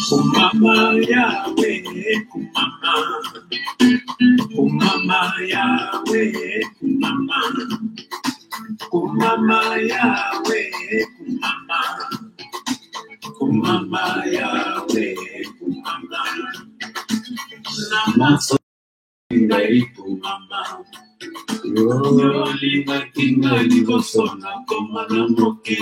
Kumama Yahweh, kumama. Kumama Yahweh, kumama. Kumama Yahweh, kumama. Kumama Yahweh, kumama. Namaso ngai kumama. Yolinga kinga libosona komana moke.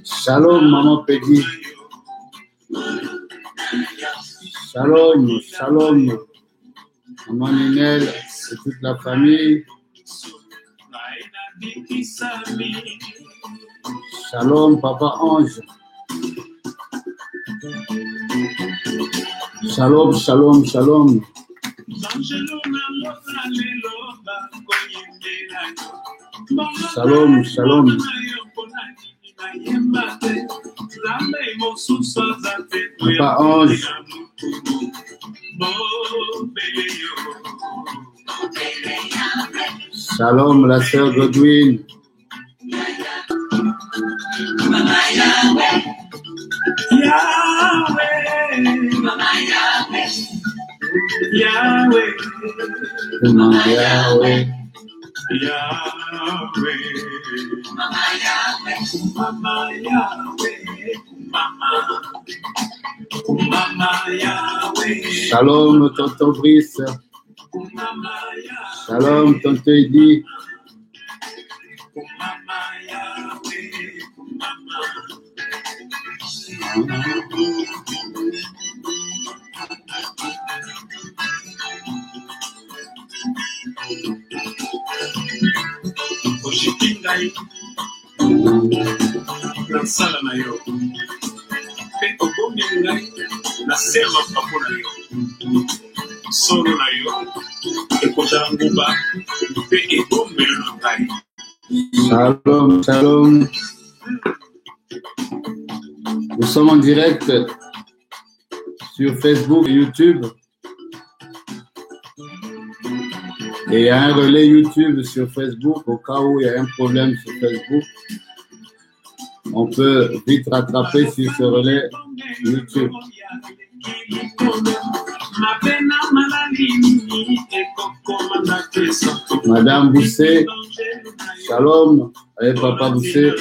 Shalom, maman Peggy. Shalom, shalom. Maman Ninel et toute la famille. Shalom, papa Ange. Shalom, shalom, shalom. Shalom, shalom. Papa Ange. Shalom, la sœur Godwin. Yahweh, Mama Yahweh, Yahweh, Mama Yahweh, Mama Yahweh, Mama Yahweh. Shalom, tonton Brice. Shalom, tonton Eddy. Mama Yahweh, Oshikingai Nansala na yo Pe obongi ngai Nasema papo na yo Solo na yo Ekota nguba Pe ebombe na ngai. Shalom, shalom. Nous sommes en direct sur Facebook et YouTube. Et il y a un relais YouTube sur Facebook. Au cas où il y a un problème sur Facebook, on peut vite rattraper sur ce relais YouTube. Madame Boussé, shalom, avec Papa Boussé.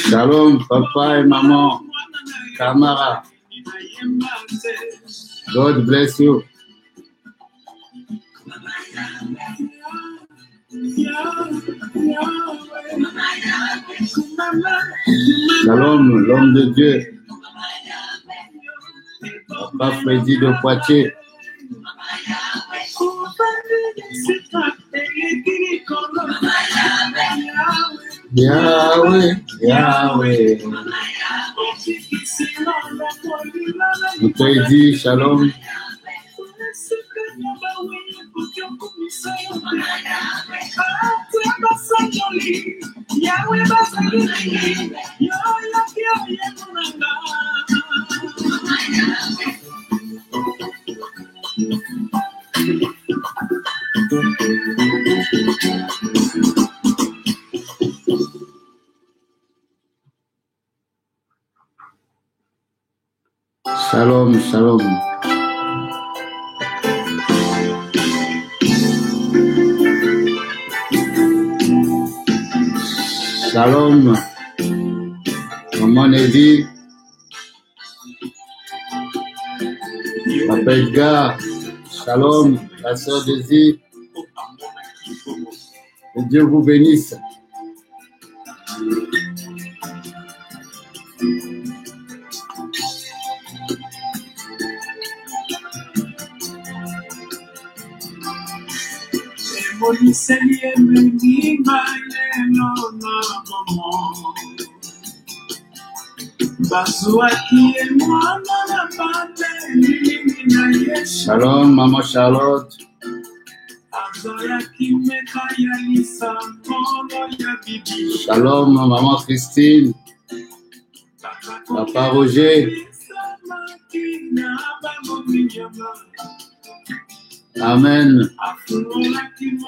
Shalom, papa et maman Kamara. God bless you. Shalom, l'homme de Dieu. Papa Freddy de Poitiers. Yahweh, Yahweh. On te dit shalom. Shalom, shalom. Shalom, maman Nelly, papa Edgar, shalom, la sœur Daisy, que Dieu vous bénisse. Shalom, Maman Charlotte. Shalom, Maman Christine. Papa Roger. Amen.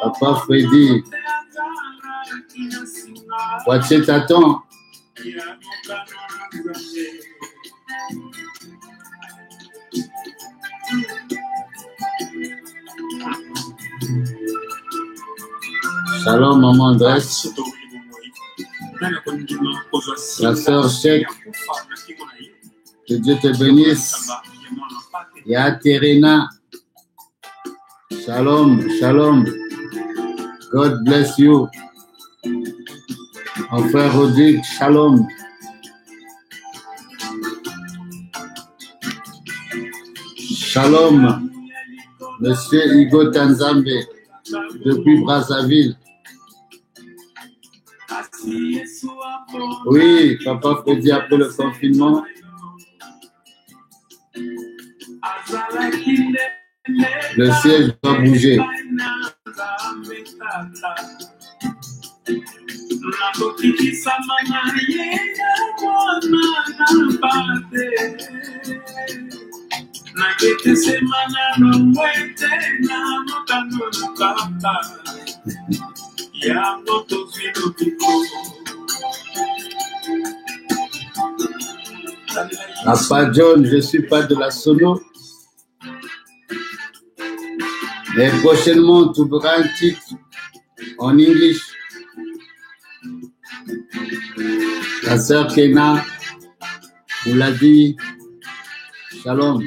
Papa Freddy. Poitiers t'attend. Shalom, Maman Andresse. La sœur Cheikh. Que Dieu te bénisse. Ya Terena. Shalom, shalom. God bless you. Mon frère Rodrigue, shalom. Shalom. Monsieur Hugo Tanzambe, depuis Brazzaville. Oui, Papa Freddy, après le confinement. Le siège doit bouger. Papa John, je ne suis pas de la Sono. Mais prochainement, tu verras un titre en English. La sœur Kena vous l'a dit. Shalom.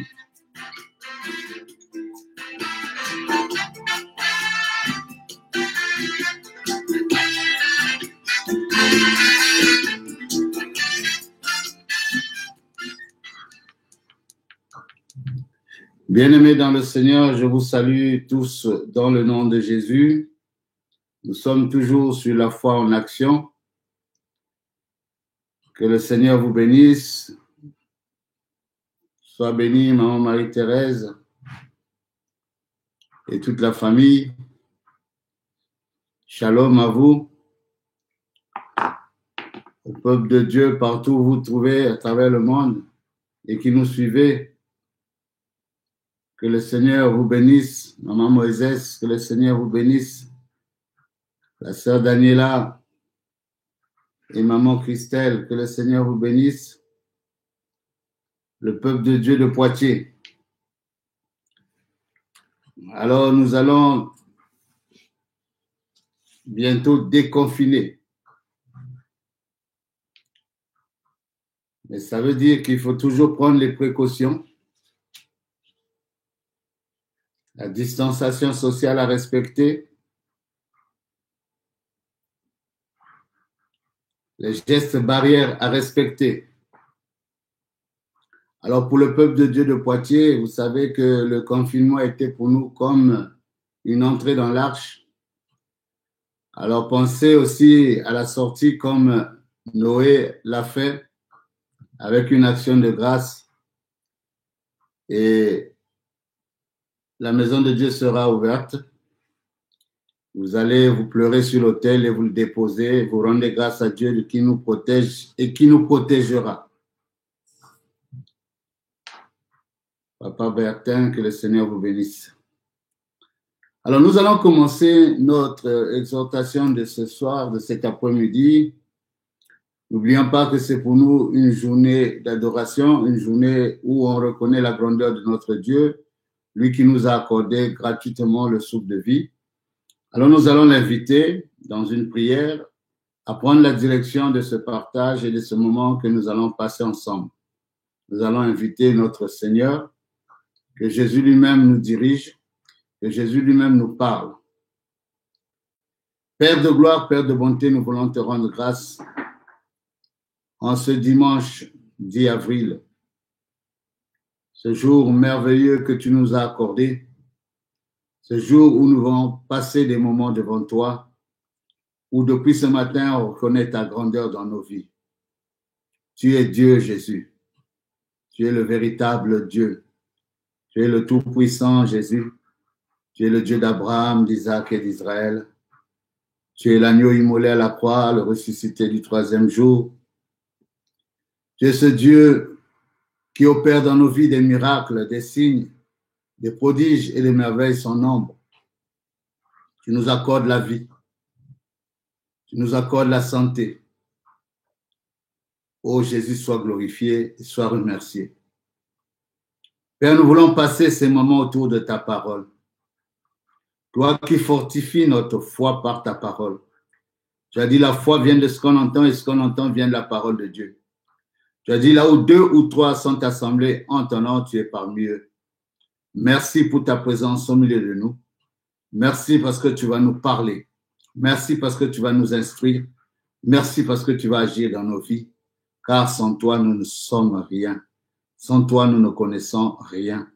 Bien-aimés dans le Seigneur, je vous salue tous dans le nom de Jésus. Nous sommes toujours sur la foi en action. Que le Seigneur vous bénisse. Sois bénie, Maman Marie-Thérèse et toute la famille. Shalom à vous. Au peuple de Dieu, partout où vous vous trouvez à travers le monde et qui nous suivez. Que le Seigneur vous bénisse, Maman Moïse, que le Seigneur vous bénisse, la sœur Daniela et Maman Christelle, que le Seigneur vous bénisse, le peuple de Dieu de Poitiers. Alors nous allons bientôt déconfiner. Mais ça veut dire qu'il faut toujours prendre les précautions. La distanciation sociale à respecter, les gestes barrières à respecter. Alors pour le peuple de Dieu de Poitiers, vous savez que le confinement était pour nous comme une entrée dans l'arche. Alors pensez aussi à la sortie comme Noé l'a fait, avec une action de grâce. Et la maison de Dieu sera ouverte. Vous allez vous pleurer sur l'autel et vous le déposer. Vous rendez grâce à Dieu qui nous protège et qui nous protégera. Papa Bertin, que le Seigneur vous bénisse. Alors nous allons commencer notre exhortation de ce soir, de cet après-midi. N'oublions pas que c'est pour nous une journée d'adoration, une journée où on reconnaît la grandeur de notre Dieu, lui qui nous a accordé gratuitement le souffle de vie. Alors nous allons l'inviter dans une prière à prendre la direction de ce partage et de ce moment que nous allons passer ensemble. Nous allons inviter notre Seigneur, que Jésus lui-même nous dirige, que Jésus lui-même nous parle. Père de gloire, Père de bonté, nous voulons te rendre grâce en ce dimanche 10 avril, ce jour merveilleux que tu nous as accordé, ce jour où nous allons passer des moments devant toi, où depuis ce matin, on reconnaît ta grandeur dans nos vies. Tu es Dieu, Jésus. Tu es le véritable Dieu. Tu es le Tout-Puissant, Jésus. Tu es le Dieu d'Abraham, d'Isaac et d'Israël. Tu es l'agneau immolé à la croix, le ressuscité du troisième jour. Tu es ce Dieu qui opère dans nos vies des miracles, des signes, des prodiges et des merveilles sans nombre. Tu nous accordes la vie. Tu nous accordes la santé. Ô Jésus, sois glorifié et sois remercié. Père, nous voulons passer ces moments autour de ta parole. Toi qui fortifies notre foi par ta parole. Tu as dit la foi vient de ce qu'on entend et ce qu'on entend vient de la parole de Dieu. Tu as dit là où 2 ou 3 sont assemblés en ton nom, tu es parmi eux. Merci pour ta présence au milieu de nous. Merci parce que tu vas nous parler. Merci parce que tu vas nous instruire. Merci parce que tu vas agir dans nos vies. Car sans toi, nous ne sommes rien. Sans toi, nous ne connaissons rien.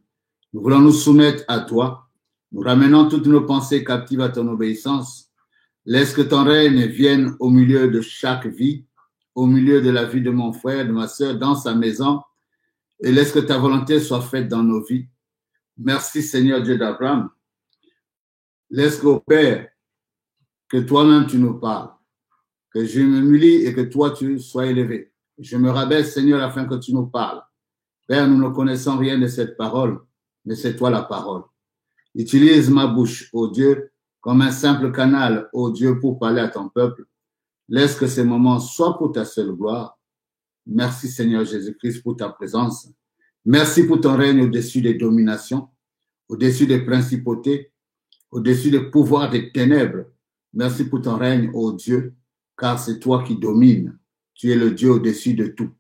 Nous voulons nous soumettre à toi. Nous ramenons toutes nos pensées captives à ton obéissance. Laisse que ton règne vienne au milieu de chaque vie, au milieu de la vie de mon frère, de ma sœur, dans sa maison. Et laisse que ta volonté soit faite dans nos vies. Merci Seigneur Dieu d'Abraham. Laisse qu'au Père, que toi-même tu nous parles. Que je m'humilie et que toi tu sois élevé. Je me rabaisse Seigneur afin que tu nous parles. Père, nous ne connaissons rien de cette parole, mais c'est toi la parole. Utilise ma bouche, ô Dieu, comme un simple canal, ô Dieu, pour parler à ton peuple. Laisse que ces moments soient pour ta seule gloire. Merci Seigneur Jésus-Christ pour ta présence. Merci pour ton règne au-dessus des dominations, au-dessus des principautés, au-dessus des pouvoirs des ténèbres. Merci pour ton règne, ô Dieu, car c'est toi qui domines. Tu es le Dieu au-dessus de tout.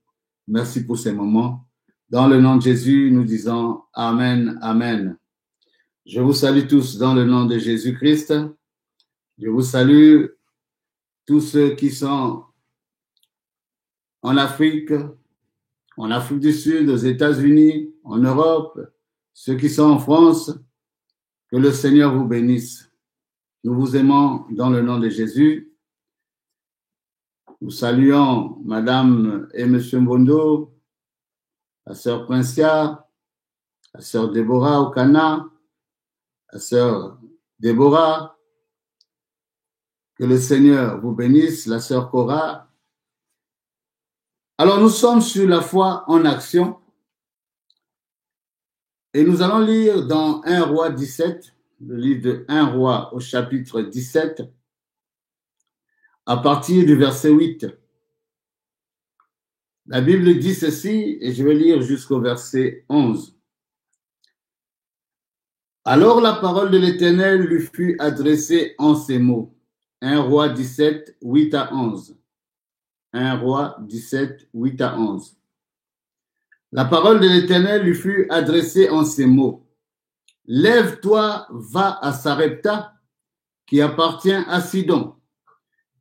Merci pour ces moments. Dans le nom de Jésus, nous disons Amen, Amen. Je vous salue tous dans le nom de Jésus-Christ. Je vous salue tous ceux qui sont en Afrique du Sud, aux États-Unis, en Europe, ceux qui sont en France. Que le Seigneur vous bénisse. Nous vous aimons dans le nom de Jésus. Nous saluons Madame et Monsieur Mbondo, la sœur Princia, la sœur Déborah au Cana, la sœur Déborah. Que le Seigneur vous bénisse, la sœur Cora. Alors nous sommes sur la foi en action et nous allons lire dans 1 Roi 17, le livre de 1 Roi au chapitre 17, à partir du verset 8. La Bible dit ceci, et je vais lire jusqu'au verset 11. Alors la parole de l'Éternel lui fut adressée en ces mots. 1 Roi 17, 8 à 11. 1 Roi 17, 8 à 11. La parole de l'Éternel lui fut adressée en ces mots. Lève-toi, va à Sarepta, qui appartient à Sidon,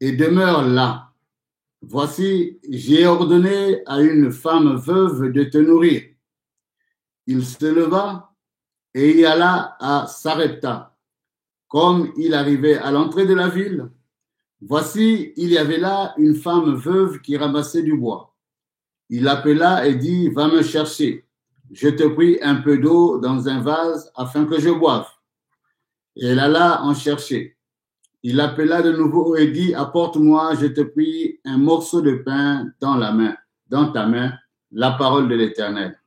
et demeure là. Voici, j'ai ordonné à une femme veuve de te nourrir. Il se leva et y alla à Sarepta. Comme il arrivait à l'entrée de la ville, voici, il y avait là une femme veuve qui ramassait du bois. Il l'appela et dit, va me chercher. Je te prie un peu d'eau dans un vase afin que je boive. Et elle alla en chercher. Il l'appela de nouveau et dit, apporte-moi, je te prie, un morceau de pain dans ta main, la parole de l'Éternel.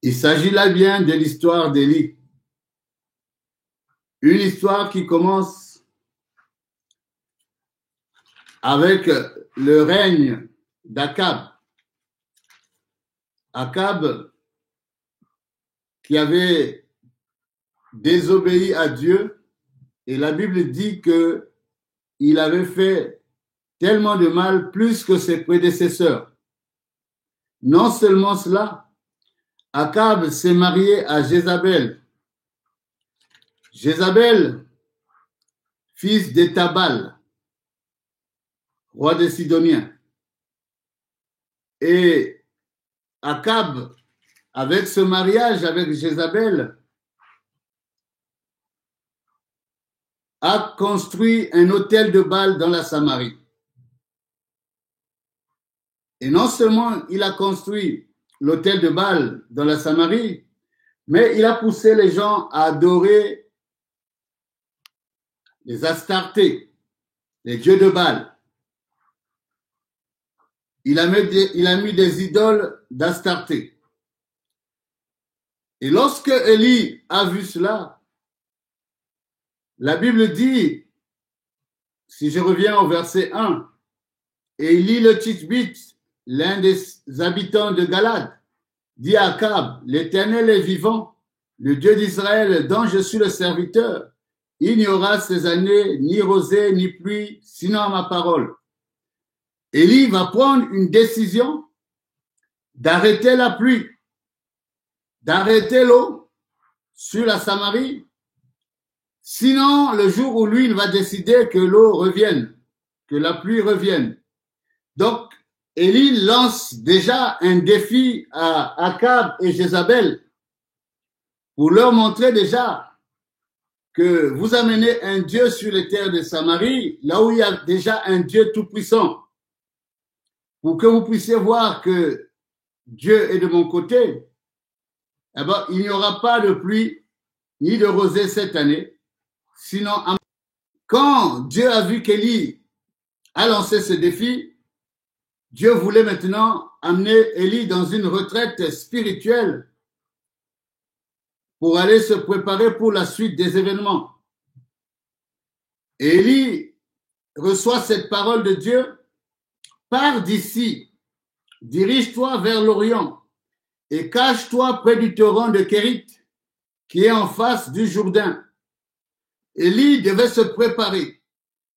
Il s'agit là bien de l'histoire d'Élie. Une histoire qui commence avec le règne d'Akab. Akab qui avait désobéi à Dieu, et la Bible dit qu'il avait fait tellement de mal, plus que ses prédécesseurs. Non seulement cela, Akab s'est marié à Jézabel. Jézabel, fils d'Étabal, roi des Sidoniens. Et Akab, avec ce mariage avec Jézabel, a construit un autel de Baal dans la Samarie. Et non seulement il a construit l'autel de Baal dans la Samarie, mais il a poussé les gens à adorer les Astartés, les dieux de Baal. Il a mis des idoles d'Astarté. Et lorsque Élie a vu cela, la Bible dit, si je reviens au verset 1, et Élie le Tishbite, l'un des habitants de Galade, dit à Akab, l'Éternel est vivant, le Dieu d'Israël dont je suis le serviteur. Il n'y aura ces années ni rosée ni pluie, sinon à ma parole. Élie va prendre une décision d'arrêter la pluie, d'arrêter l'eau sur la Samarie. Sinon, le jour où lui, il va décider que l'eau revienne, que la pluie revienne. Donc, Élie lance déjà un défi à Akab et Jézabel pour leur montrer déjà que vous amenez un Dieu sur les terres de Samarie, là où il y a déjà un Dieu tout-puissant, pour que vous puissiez voir que Dieu est de mon côté. Eh ben, il n'y aura pas de pluie ni de rosée cette année. Sinon, quand Dieu a vu qu'Élie a lancé ce défi, Dieu voulait maintenant amener Élie dans une retraite spirituelle pour aller se préparer pour la suite des événements. Et Élie reçoit cette parole de Dieu, pars d'ici, dirige-toi vers l'Orient et cache-toi près du torrent de Kérit qui est en face du Jourdain. Élie devait se préparer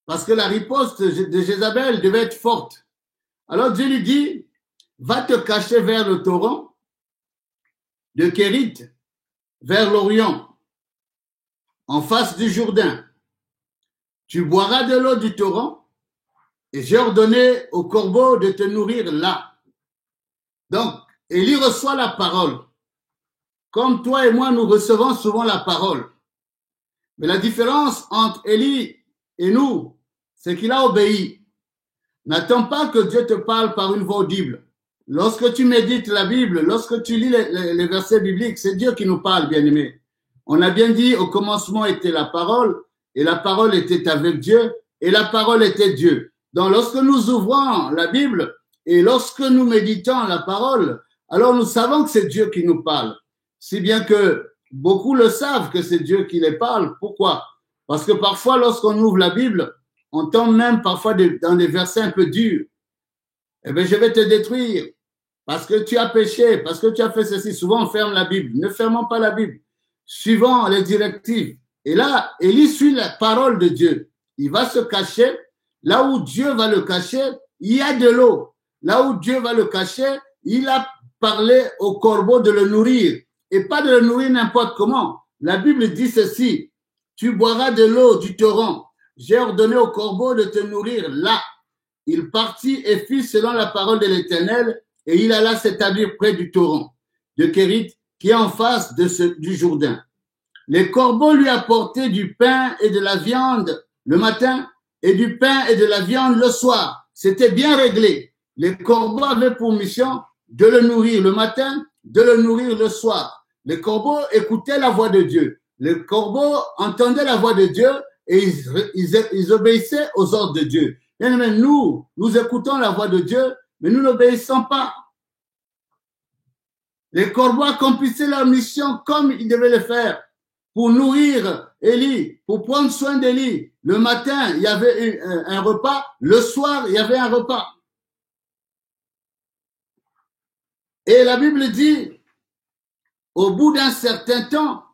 parce que la riposte de Jézabel devait être forte. Alors Dieu lui dit, va te cacher vers le torrent de Kérit, vers l'Orient, en face du Jourdain. Tu boiras de l'eau du torrent et j'ai ordonné aux corbeaux de te nourrir là. Donc, Élie reçoit la parole. Comme toi et moi, nous recevons souvent la parole. Mais la différence entre Élie et nous, c'est qu'il a obéi. N'attends pas que Dieu te parle par une voix audible. Lorsque tu médites la Bible, lorsque tu lis les versets bibliques, c'est Dieu qui nous parle, bien-aimés. On a bien dit, au commencement était la parole, et la parole était avec Dieu, et la parole était Dieu. Donc, lorsque nous ouvrons la Bible, et lorsque nous méditons la parole, alors nous savons que c'est Dieu qui nous parle. Si bien que beaucoup le savent que c'est Dieu qui les parle. Pourquoi? Parce que parfois, lorsqu'on ouvre la Bible, on tombe même parfois dans des versets un peu durs. Eh bien, je vais te détruire parce que tu as péché, parce que tu as fait ceci. Souvent, on ferme la Bible. Ne fermons pas la Bible. Suivons les directives. Et là, Élie suit la parole de Dieu. Il va se cacher. Là où Dieu va le cacher, il y a de l'eau. Là où Dieu va le cacher, il a parlé au corbeau de le nourrir. Et pas de le nourrir n'importe comment. La Bible dit ceci. Tu boiras de l'eau du torrent. J'ai ordonné au corbeau de te nourrir là. Il partit et fit selon la parole de l'Éternel et il alla s'établir près du torrent de Kérit qui est en face du Jourdain. Les corbeaux lui apportaient du pain et de la viande le matin et du pain et de la viande le soir. C'était bien réglé. Les corbeaux avaient pour mission de le nourrir le matin, de le nourrir le soir. Les corbeaux écoutaient la voix de Dieu. Les corbeaux entendaient la voix de Dieu et ils obéissaient aux ordres de Dieu. Mais nous écoutons la voix de Dieu, mais nous n'obéissons pas. Les corbeaux accomplissaient leur mission comme ils devaient le faire pour nourrir Élie, pour prendre soin d'Élie. Le matin, il y avait un repas. Le soir, il y avait un repas. Et la Bible dit, au bout d'un certain temps,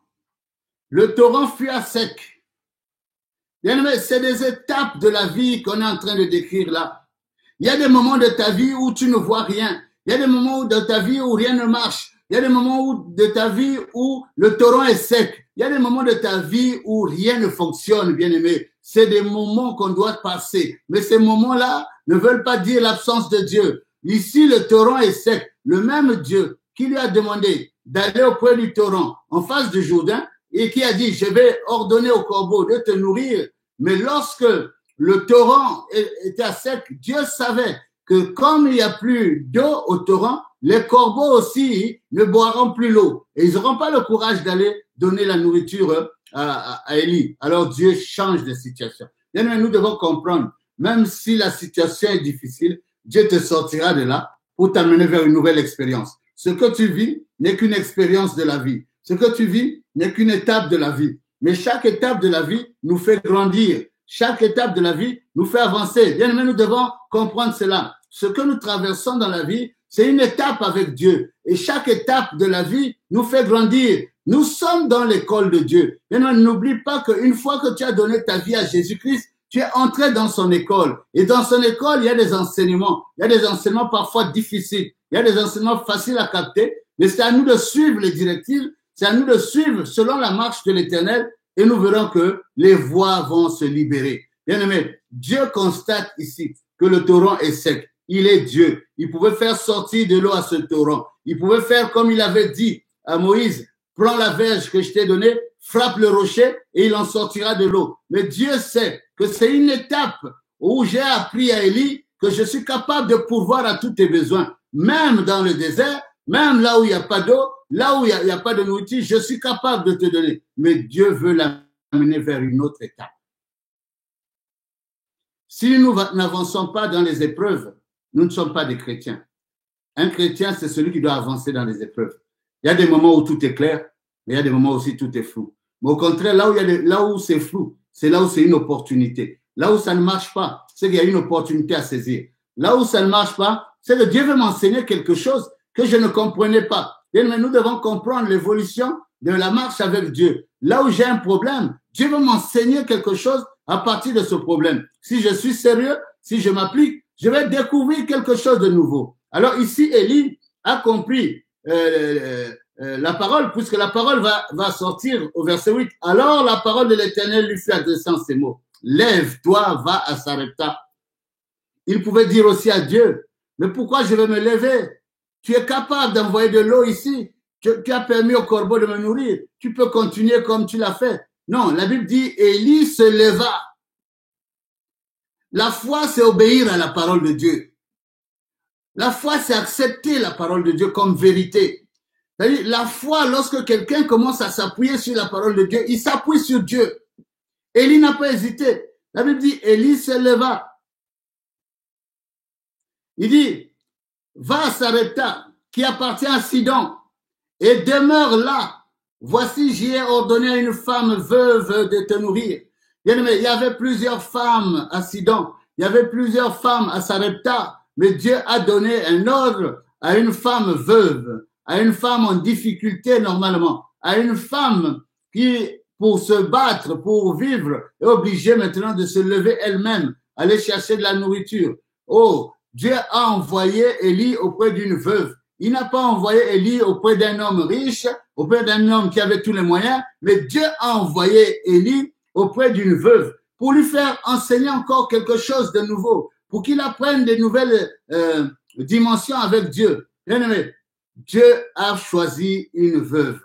le torrent fut à sec. C'est des étapes de la vie qu'on est en train de décrire là. Il y a des moments de ta vie où tu ne vois rien. Il y a des moments de ta vie où rien ne marche. Il y a des moments de ta vie où le torrent est sec. Il y a des moments de ta vie où rien ne fonctionne, bien-aimé. C'est des moments qu'on doit passer. Mais ces moments-là ne veulent pas dire l'absence de Dieu. Ici, le torrent est sec. Le même Dieu qui lui a demandé d'aller auprès du torrent en face du Jourdain et qui a dit, je vais ordonner au corbeau de te nourrir. Mais lorsque le torrent était à sec, Dieu savait que comme il n'y a plus d'eau au torrent, les corbeaux aussi ne boiront plus l'eau. Et ils n'auront pas le courage d'aller donner la nourriture à Élie. Alors Dieu change de situation. Bien, nous devons comprendre, même si la situation est difficile, Dieu te sortira de là pour t'amener vers une nouvelle expérience. Ce que tu vis n'est qu'une expérience de la vie. Ce que tu vis n'est qu'une étape de la vie. Mais chaque étape de la vie nous fait grandir. Chaque étape de la vie nous fait avancer. Bien, mais nous devons comprendre cela. Ce que nous traversons dans la vie, c'est une étape avec Dieu. Et chaque étape de la vie nous fait grandir. Nous sommes dans l'école de Dieu. Bien, n'oublie pas qu'une fois que tu as donné ta vie à Jésus-Christ, tu es entré dans son école. Et dans son école, il y a des enseignements. Il y a des enseignements parfois difficiles. Il y a des enseignements faciles à capter. Mais c'est à nous de suivre les directives. C'est à nous de suivre selon la marche de l'Éternel. Et nous verrons que les voies vont se libérer. Bien-aimé, Dieu constate ici que le torrent est sec. Il est Dieu. Il pouvait faire sortir de l'eau à ce torrent. Il pouvait faire comme il avait dit à Moïse, prends la verge que je t'ai donnée, frappe le rocher et il en sortira de l'eau. Mais Dieu sait que c'est une étape où j'ai appris à Élie que je suis capable de pourvoir à tous tes besoins. Même dans le désert, même là où il n'y a pas d'eau, là où il n'y a pas de nourriture, je suis capable de te donner. Mais Dieu veut l'amener vers une autre étape. Si nous n'avançons pas dans les épreuves, nous ne sommes pas des chrétiens. Un chrétien, c'est celui qui doit avancer dans les épreuves. Il y a des moments où tout est clair, mais il y a des moments aussi où tout est flou. Mais au contraire, là où c'est flou, c'est là où c'est une opportunité. Là où ça ne marche pas, c'est qu'il y a une opportunité à saisir. Là où ça ne marche pas, c'est que Dieu veut m'enseigner quelque chose que je ne comprenais pas. Mais nous devons comprendre l'évolution de la marche avec Dieu. Là où j'ai un problème, Dieu veut m'enseigner quelque chose à partir de ce problème. Si je suis sérieux, si je m'applique, je vais découvrir quelque chose de nouveau. Alors ici, Élie a compris la parole, puisque la parole va sortir au verset 8. Alors la parole de l'Éternel lui fut adressée en ces mots. Lève-toi, va à Sarepta. Il pouvait dire aussi à Dieu, mais pourquoi je vais me lever? Tu es capable d'envoyer de l'eau ici. Tu as permis au corbeau de me nourrir. Tu peux continuer comme tu l'as fait. Non, la Bible dit, Élie se leva. La foi, c'est obéir à la parole de Dieu. La foi, c'est accepter la parole de Dieu comme vérité. C'est-à-dire, la foi, lorsque quelqu'un commence à s'appuyer sur la parole de Dieu, il s'appuie sur Dieu. Élie n'a pas hésité. La Bible dit, Élie se leva. Il dit, va à Sarepta, qui appartient à Sidon, et demeure là. Voici, j'y ai ordonné à une femme veuve de te nourrir. Bien-aimé, il y avait plusieurs femmes à Sidon, il y avait plusieurs femmes à Sarepta, mais Dieu a donné un ordre à une femme veuve, à une femme en difficulté normalement, à une femme qui, pour se battre, pour vivre, est obligée maintenant de se lever elle-même, aller chercher de la nourriture. Oh, Dieu a envoyé Élie auprès d'une veuve. Il n'a pas envoyé Élie auprès d'un homme riche, auprès d'un homme qui avait tous les moyens, mais Dieu a envoyé Élie auprès d'une veuve pour lui faire enseigner encore quelque chose de nouveau, pour qu'il apprenne des nouvelles dimensions avec Dieu. Bien-aimé, Dieu a choisi une veuve.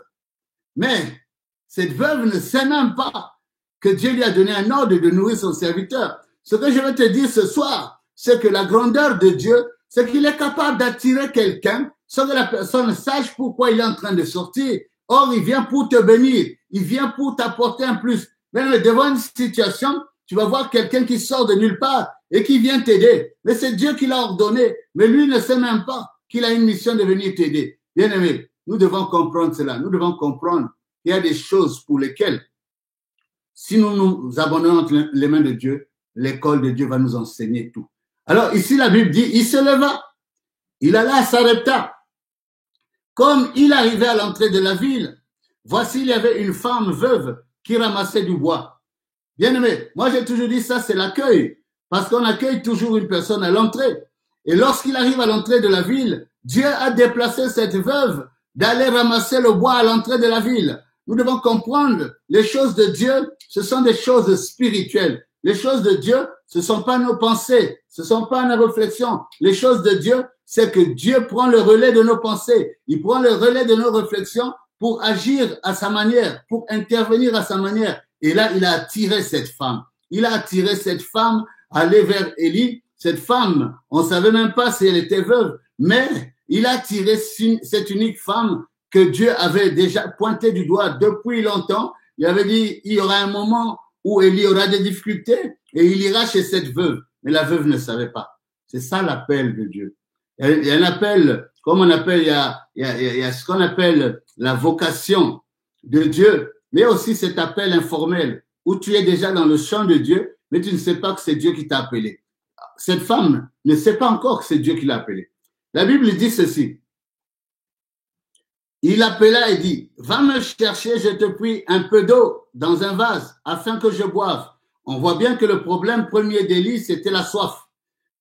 Mais cette veuve ne sait même pas que Dieu lui a donné un ordre de nourrir son serviteur. Ce que je vais te dire ce soir, c'est que la grandeur de Dieu, c'est qu'il est capable d'attirer quelqu'un sans que la personne sache pourquoi il est en train de sortir. Or, il vient pour te bénir. Il vient pour t'apporter un plus. Mais devant une situation, tu vas voir quelqu'un qui sort de nulle part et qui vient t'aider. Mais c'est Dieu qui l'a ordonné. Mais lui ne sait même pas qu'il a une mission de venir t'aider. Bien aimé, nous devons comprendre cela. Nous devons comprendre qu'il y a des choses pour lesquelles, si nous nous abandonnons entre les mains de Dieu, l'école de Dieu va nous enseigner tout. Alors ici, la Bible dit, il se leva. Il alla à Sarepta. Comme il arrivait à l'entrée de la ville, voici, il y avait une femme veuve qui ramassait du bois. Bien aimé, moi j'ai toujours dit ça, c'est l'accueil. Parce qu'on accueille toujours une personne à l'entrée. Et lorsqu'il arrive à l'entrée de la ville, Dieu a déplacé cette veuve d'aller ramasser le bois à l'entrée de la ville. Nous devons comprendre, les choses de Dieu, ce sont des choses spirituelles. Les choses de Dieu, ce ne sont pas nos pensées, ce ne sont pas nos réflexions. Les choses de Dieu, c'est que Dieu prend le relais de nos pensées. Il prend le relais de nos réflexions pour agir à sa manière, pour intervenir à sa manière. Et là, il a attiré cette femme. Il a attiré cette femme à aller vers Élie cette femme, on ne savait même pas si elle était veuve, mais il a tiré cette unique femme que Dieu avait déjà pointé du doigt depuis longtemps. Il avait dit, il y aura un moment où Élie aura des difficultés et il ira chez cette veuve. Mais la veuve ne savait pas. C'est ça l'appel de Dieu. Il y a un appel, comme on appelle, il y a ce qu'on appelle la vocation de Dieu, mais aussi cet appel informel où tu es déjà dans le champ de Dieu, mais tu ne sais pas que c'est Dieu qui t'a appelé. Cette femme ne sait pas encore que c'est Dieu qui l'a appelée. La Bible dit ceci. Il appela et dit, va me chercher, je te prie, un peu d'eau dans un vase afin que je boive. On voit bien que le problème premier d'Élie, c'était la soif.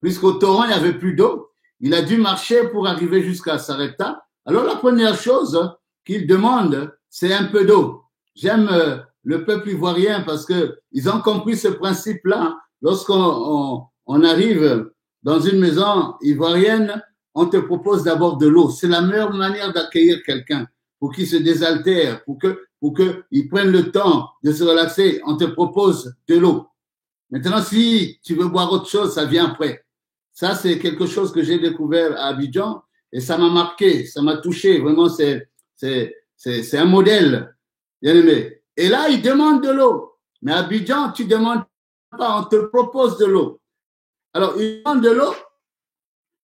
Puisqu'au torrent, il n'y avait plus d'eau, il a dû marcher pour arriver jusqu'à Sarepta. Alors la première chose qu'il demande, c'est un peu d'eau. J'aime le peuple ivoirien parce que ils ont compris ce principe-là. Lorsqu'on arrive dans une maison ivoirienne, on te propose d'abord de l'eau. C'est la meilleure manière d'accueillir quelqu'un pour qu'il se désaltère, pour qu'il prenne le temps de se relaxer. On te propose de l'eau. Maintenant, si tu veux boire autre chose, ça vient après. Ça, c'est quelque chose que j'ai découvert à Abidjan et ça m'a marqué, ça m'a touché. Vraiment, c'est un modèle, bien aimé. Et là, il demande de l'eau. Mais à Abidjan, tu ne demandes pas, on te propose de l'eau. Alors, il demande de l'eau.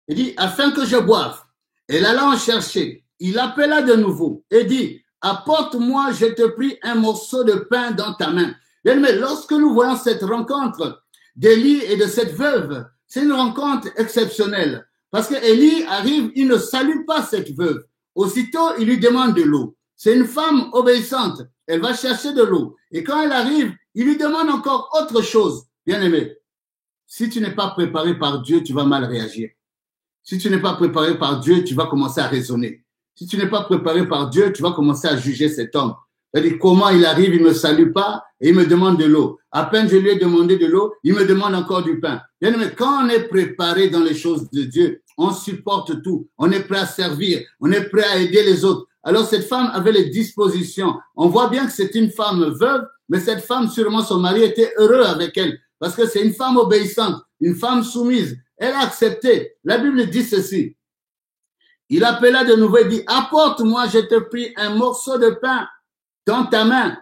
Il dit, afin que je boive. Et là, en chercher. Il appela de nouveau et dit, apporte-moi, je te prie, un morceau de pain dans ta main. Mais lorsque nous voyons cette rencontre d'Élie et de cette veuve, c'est une rencontre exceptionnelle. Parce que Élie arrive, il ne salue pas cette veuve. Aussitôt, il lui demande de l'eau. C'est une femme obéissante. Elle va chercher de l'eau. Et quand elle arrive, il lui demande encore autre chose. Bien aimé, si tu n'es pas préparé par Dieu, tu vas mal réagir. Si tu n'es pas préparé par Dieu, tu vas commencer à raisonner. Si tu n'es pas préparé par Dieu, tu vas commencer à juger cet homme. C'est-à-dire, comment il arrive, il ne me salue pas et il me demande de l'eau. À peine je lui ai demandé de l'eau, il me demande encore du pain. Bien, mais quand on est préparé dans les choses de Dieu, on supporte tout. On est prêt à servir. On est prêt à aider les autres. Alors, cette femme avait les dispositions. On voit bien que c'est une femme veuve, mais cette femme, sûrement, son mari était heureux avec elle parce que c'est une femme obéissante, une femme soumise. Elle a accepté. La Bible dit ceci. Il appela de nouveau et dit, apporte-moi, je te prie, un morceau de pain dans ta main.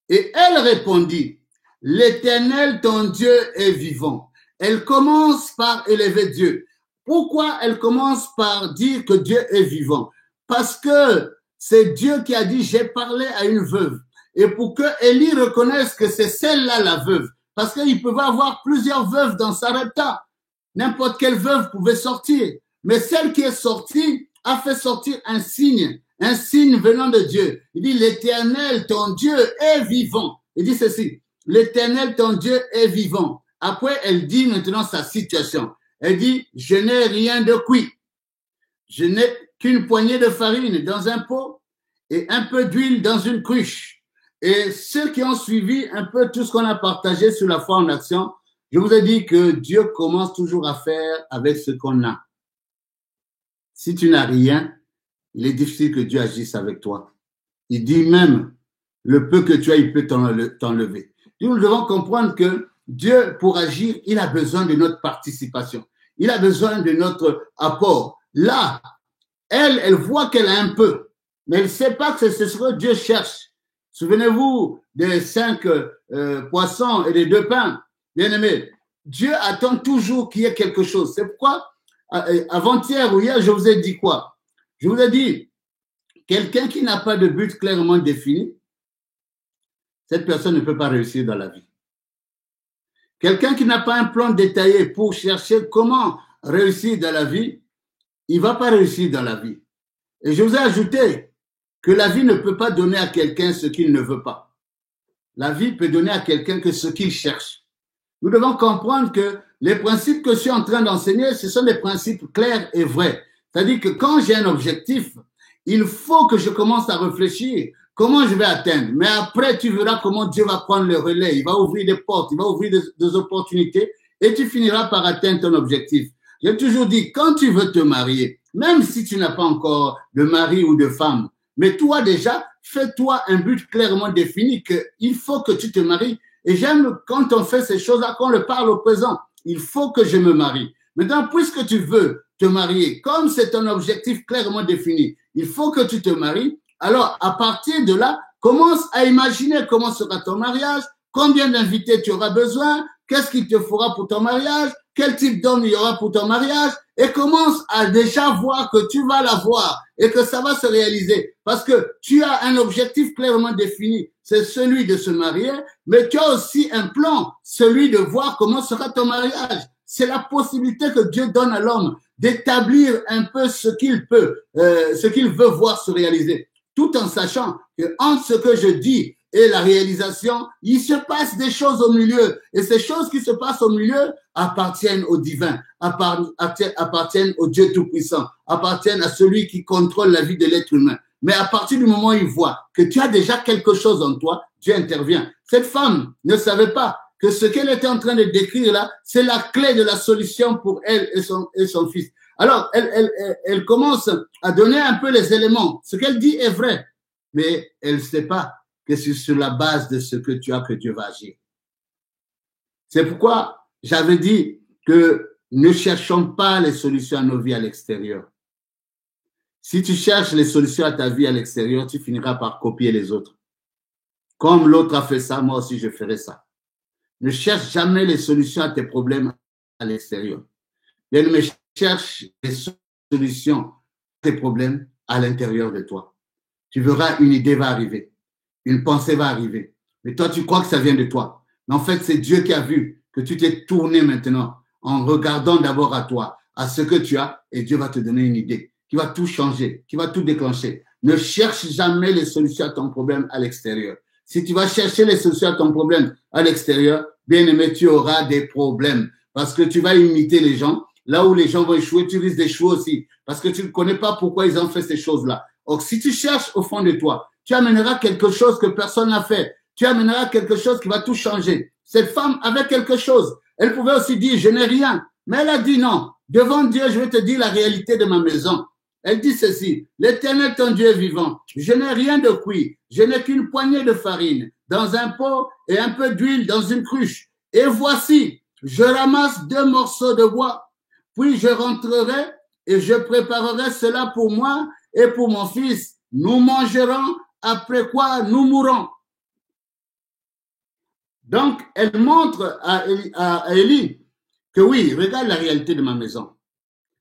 Et elle répondit, l'Éternel, ton Dieu, est vivant. Elle commence par élever Dieu. Pourquoi elle commence par dire que Dieu est vivant? Parce que c'est Dieu qui a dit, j'ai parlé à une veuve. Et pour que Élie reconnaisse que c'est celle-là la veuve, parce qu'il pouvait avoir plusieurs veuves dans Sarepta. N'importe quelle veuve pouvait sortir. Mais celle qui est sortie a fait sortir un signe venant de Dieu. Il dit, l'Éternel, ton Dieu, est vivant. Il dit ceci, l'Éternel, ton Dieu, est vivant. Après, elle dit maintenant sa situation. Elle dit, je n'ai rien de cuit. Je n'ai qu'une poignée de farine dans un pot et un peu d'huile dans une cruche. Et ceux qui ont suivi un peu tout ce qu'on a partagé sur la foi en action, je vous ai dit que Dieu commence toujours à faire avec ce qu'on a. Si tu n'as rien, il est difficile que Dieu agisse avec toi. Il dit même, le peu que tu as, il peut t'enlever. Nous devons comprendre que Dieu, pour agir, il a besoin de notre participation. Il a besoin de notre apport. Là, elle voit qu'elle a un peu, mais elle ne sait pas que c'est ce que Dieu cherche. Souvenez-vous des 5 poissons et des 2 pains. Bien-aimés, Dieu attend toujours qu'il y ait quelque chose. C'est pourquoi, avant-hier ou hier, je vous ai dit quoi? Je vous ai dit, quelqu'un qui n'a pas de but clairement défini, cette personne ne peut pas réussir dans la vie. Quelqu'un qui n'a pas un plan détaillé pour chercher comment réussir dans la vie, il ne va pas réussir dans la vie. Et je vous ai ajouté que la vie ne peut pas donner à quelqu'un ce qu'il ne veut pas. La vie peut donner à quelqu'un que ce qu'il cherche. Nous devons comprendre que les principes que je suis en train d'enseigner, ce sont des principes clairs et vrais. C'est-à-dire que quand j'ai un objectif, il faut que je commence à réfléchir comment je vais atteindre. Mais après, tu verras comment Dieu va prendre le relais. Il va ouvrir des portes, il va ouvrir des opportunités et tu finiras par atteindre ton objectif. J'ai toujours dit, quand tu veux te marier, même si tu n'as pas encore de mari ou de femme, mais toi déjà, fais-toi un but clairement défini qu'il faut que tu te maries. Et j'aime quand on fait ces choses-là, qu'on le parle au présent. il faut que je me marie. Maintenant, puisque tu veux te marier, comme c'est un objectif clairement défini, il faut que tu te maries. Alors, à partir de là, commence à imaginer comment sera ton mariage, combien d'invités tu auras besoin, qu'est-ce qu'il te fera pour ton mariage, quel type d'homme il y aura pour ton mariage, et commence à déjà voir que tu vas l'avoir et que ça va se réaliser. Parce que tu as un objectif clairement défini, c'est celui de se marier, mais tu as aussi un plan, celui de voir comment sera ton mariage. C'est la possibilité que Dieu donne à l'homme d'établir un peu ce qu'il peut, ce qu'il veut voir se réaliser, tout en sachant que entre ce que je dis et la réalisation, il se passe des choses au milieu. Et ces choses qui se passent au milieu appartiennent au divin, appartiennent au Dieu Tout-Puissant, appartiennent à celui qui contrôle la vie de l'être humain. Mais à partir du moment où il voit que tu as déjà quelque chose en toi, Dieu intervient. Cette femme ne savait pas que ce qu'elle était en train de décrire là, c'est la clé de la solution pour elle et son fils. Alors, elle commence à donner un peu les éléments. Ce qu'elle dit est vrai, mais elle ne sait pas que c'est sur la base de ce que tu as que Dieu va agir. C'est pourquoi j'avais dit que ne cherchons pas les solutions à nos vies à l'extérieur. Si tu cherches les solutions à ta vie à l'extérieur, tu finiras par copier les autres. Comme l'autre a fait ça, moi aussi je ferai ça. Ne cherche jamais les solutions à tes problèmes à l'extérieur. Mais cherche les solutions à tes problèmes à l'intérieur de toi. Tu verras, une idée va arriver. Une pensée va arriver. Mais toi, tu crois que ça vient de toi. Mais en fait, c'est Dieu qui a vu que tu t'es tourné maintenant en regardant d'abord à toi, à ce que tu as, et Dieu va te donner une idée qui va tout changer, qui va tout déclencher. Ne cherche jamais les solutions à ton problème à l'extérieur. Si tu vas chercher les solutions à ton problème à l'extérieur, bien aimé, tu auras des problèmes parce que tu vas imiter les gens. Là où les gens vont échouer, tu risques d'échouer aussi parce que tu ne connais pas pourquoi ils ont fait ces choses-là. Or, si tu cherches au fond de toi, tu amèneras quelque chose que personne n'a fait. Tu amèneras quelque chose qui va tout changer. Cette femme avait quelque chose. Elle pouvait aussi dire, je n'ai rien. Mais elle a dit non. Devant Dieu, je vais te dire la réalité de ma maison. Elle dit ceci, l'Éternel ton Dieu est vivant. Je n'ai rien de cuit. Je n'ai qu'une poignée de farine dans un pot et un peu d'huile dans une cruche. Et voici, je ramasse 2 morceaux de bois. Puis je rentrerai et je préparerai cela pour moi et pour mon fils. Nous mangerons, après quoi nous mourrons. Donc, elle montre à Élie que oui, regarde la réalité de ma maison.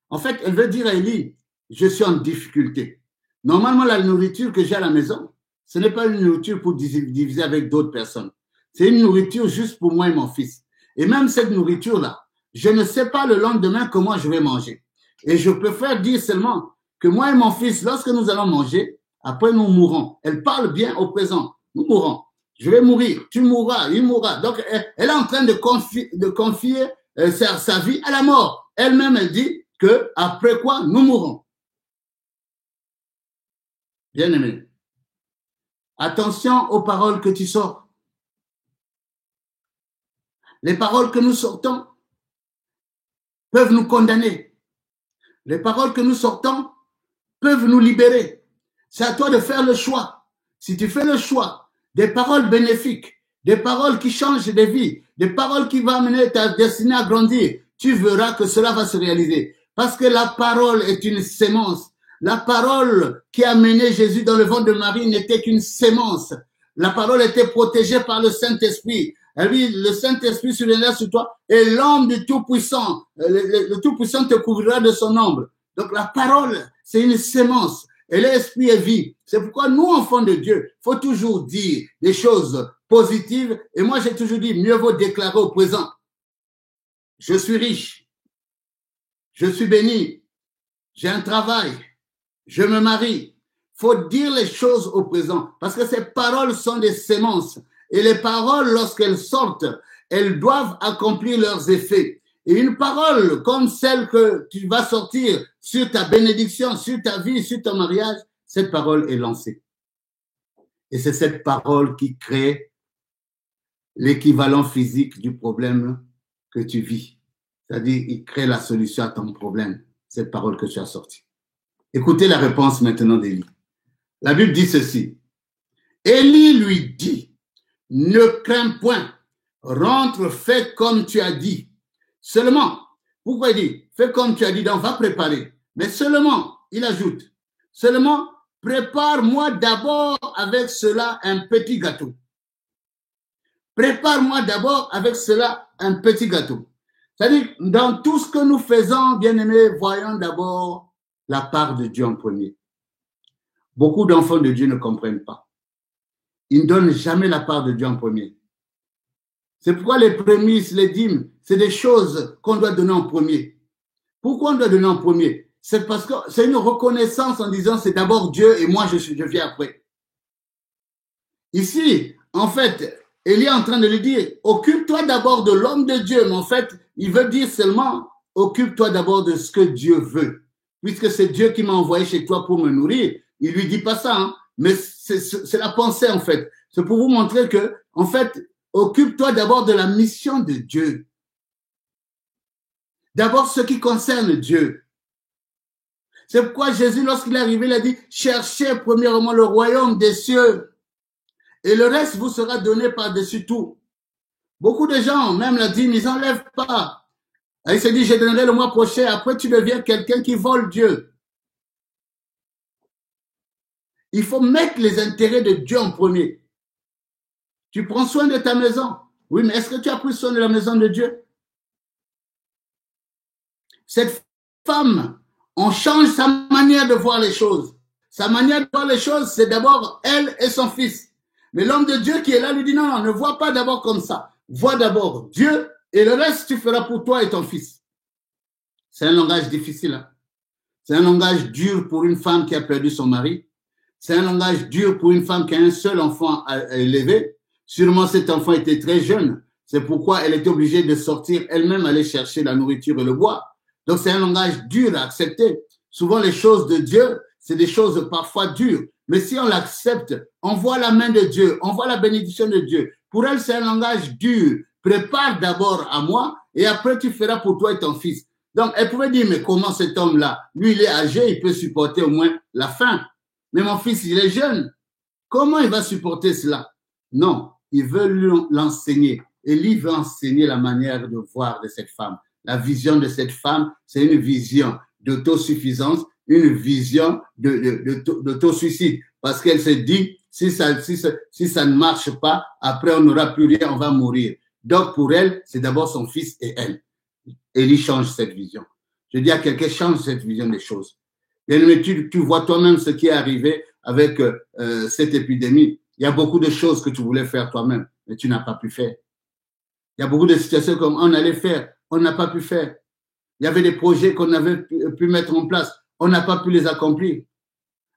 En fait, elle veut dire à Élie, je suis en difficulté. Normalement, la nourriture que j'ai à la maison, ce n'est pas une nourriture pour diviser avec d'autres personnes. C'est une nourriture juste pour moi et mon fils. Et même cette nourriture-là, je ne sais pas le lendemain comment je vais manger. Et je préfère dire seulement que moi et mon fils, lorsque nous allons manger, après nous mourrons. Elle parle bien au présent. Nous mourrons. Je vais mourir. Tu mourras. Il mourra. Donc, elle est en train de confier sa vie à la mort. Elle-même, elle dit que après quoi nous mourrons. Bien-aimé, attention aux paroles que tu sors. Les paroles que nous sortons peuvent nous condamner. Les paroles que nous sortons peuvent nous libérer. C'est à toi de faire le choix. Si tu fais le choix des paroles bénéfiques, des paroles qui changent des vies, des paroles qui vont amener ta destinée à grandir, tu verras que cela va se réaliser. Parce que la parole est une sémence. La parole qui a mené Jésus dans le ventre de Marie n'était qu'une sémence. La parole était protégée par le Saint-Esprit. Oui, le Saint-Esprit surviendra sur toi et l'homme du Tout-Puissant, le Tout-Puissant te couvrira de son ombre. Donc la parole, c'est une sémence et l'Esprit est vie. C'est pourquoi nous, enfants de Dieu, faut toujours dire des choses positives. Et moi, j'ai toujours dit, mieux vaut déclarer au présent. Je suis riche. Je suis béni. J'ai un travail. Je me marie. Faut dire les choses au présent parce que ces paroles sont des sémences. Et les paroles, lorsqu'elles sortent, elles doivent accomplir leurs effets. Et une parole comme celle que tu vas sortir sur ta bénédiction, sur ta vie, sur ton mariage, cette parole est lancée. Et c'est cette parole qui crée l'équivalent physique du problème que tu vis. C'est-à-dire, il crée la solution à ton problème, cette parole que tu as sortie. Écoutez la réponse maintenant d'Élie. La Bible dit ceci. Élie lui dit, ne crains point, rentre, fais comme tu as dit. Seulement, pourquoi il dit, fais comme tu as dit, donc va préparer. Mais seulement, il ajoute, seulement, prépare-moi d'abord avec cela un petit gâteau. Prépare-moi d'abord avec cela un petit gâteau. C'est-à-dire, dans tout ce que nous faisons, bien-aimés, voyons d'abord la part de Dieu en premier. Beaucoup d'enfants de Dieu ne comprennent pas. Ils ne donnent jamais la part de Dieu en premier. C'est pourquoi les prémices, les dîmes, c'est des choses qu'on doit donner en premier. Pourquoi on doit donner en premier? C'est parce que c'est une reconnaissance en disant c'est d'abord Dieu et moi je viens après. Ici, en fait, Élie est en train de lui dire, occupe-toi d'abord de l'homme de Dieu. Mais en fait, il veut dire seulement, occupe-toi d'abord de ce que Dieu veut. Puisque c'est Dieu qui m'a envoyé chez toi pour me nourrir. Il lui dit pas ça, hein, mais c'est la pensée en fait. C'est pour vous montrer que, en fait, occupe-toi d'abord de la mission de Dieu. D'abord ce qui concerne Dieu. C'est pourquoi Jésus, lorsqu'il est arrivé, il a dit, cherchez premièrement le royaume des cieux. Et le reste vous sera donné par-dessus tout. Beaucoup de gens, même la dîme, ils n'enlèvent pas. Il se dit, je donnerai le mois prochain. Après, tu deviens quelqu'un qui vole Dieu. Il faut mettre les intérêts de Dieu en premier. Tu prends soin de ta maison. Oui, mais est-ce que tu as pris soin de la maison de Dieu? Cette femme, on change sa manière de voir les choses. Sa manière de voir les choses, c'est d'abord elle et son fils. Mais l'homme de Dieu qui est là lui dit non, non, ne vois pas d'abord comme ça. Vois d'abord Dieu et le reste tu feras pour toi et ton fils. C'est un langage difficile. Hein? C'est un langage dur pour une femme qui a perdu son mari. C'est un langage dur pour une femme qui a un seul enfant à élever. Sûrement cet enfant était très jeune. C'est pourquoi elle était obligée de sortir elle-même aller chercher la nourriture et le bois. Donc c'est un langage dur à accepter. Souvent les choses de Dieu, c'est des choses parfois dures. Mais si on l'accepte, on voit la main de Dieu, on voit la bénédiction de Dieu. Pour elle, c'est un langage dur. Prépare d'abord à moi et après tu feras pour toi et ton fils. Donc, elle pouvait dire, mais comment cet homme-là, lui, il est âgé, il peut supporter au moins la faim. Mais mon fils, il est jeune. Comment il va supporter cela? Non, il veut l'enseigner. Élie veut enseigner la manière de voir de cette femme. La vision de cette femme, c'est une vision d'autosuffisance, une vision d'autosuicide. Parce qu'elle se dit, si ça ne marche pas, après on n'aura plus rien, on va mourir. Donc pour elle, c'est d'abord son fils et elle. Élie change cette vision. Je dis à quelqu'un, change cette vision des choses. Mais tu vois toi-même ce qui est arrivé avec cette épidémie. Il y a beaucoup de choses que tu voulais faire toi-même, mais tu n'as pas pu faire. Il y a beaucoup de situations comme on allait faire, on n'a pas pu faire. Il y avait des projets qu'on avait pu mettre en place, on n'a pas pu les accomplir.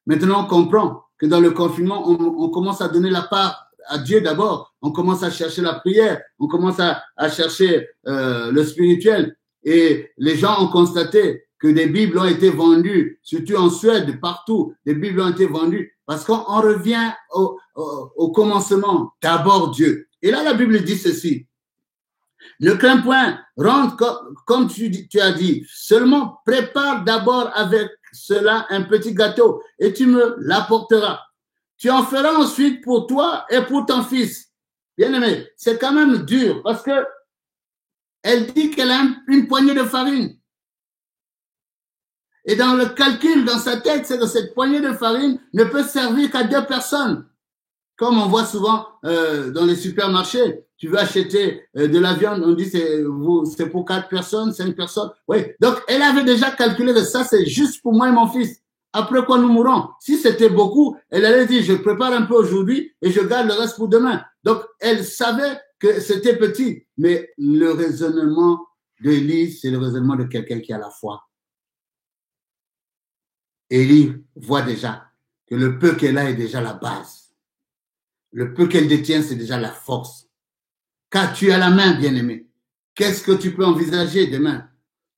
Maintenant, on comprend que dans le confinement, on commence à donner la part à Dieu d'abord. On commence à chercher la prière, on commence à chercher le spirituel. Et les gens ont constaté que des Bibles ont été vendues, surtout en Suède, partout, des Bibles ont été vendues parce qu'on revient au commencement, d'abord Dieu. Et là, la Bible dit ceci. Ne crains point, rentre comme tu as dit, seulement prépare d'abord avec cela un petit gâteau et tu me l'apporteras. Tu en feras ensuite pour toi et pour ton fils. Bien-aimé, c'est quand même dur parce que elle dit qu'elle a une poignée de farine. Et dans le calcul, dans sa tête, c'est que cette poignée de farine ne peut servir qu'à 2 personnes. Comme on voit souvent dans les supermarchés, tu veux acheter de la viande, on dit c'est pour 4 personnes, 5 personnes. Oui, donc elle avait déjà calculé que ça, c'est juste pour moi et mon fils. Après quoi nous mourrons. Si c'était beaucoup, elle allait dire, je prépare un peu aujourd'hui et je garde le reste pour demain. Donc, elle savait que c'était petit. Mais le raisonnement d'Élie, c'est le raisonnement de quelqu'un qui a la foi. Élie voit déjà que le peu qu'elle a est déjà la base. Le peu qu'elle détient, c'est déjà la force. Qu'as-tu à la main, bien-aimé? Qu'est-ce que tu peux envisager demain?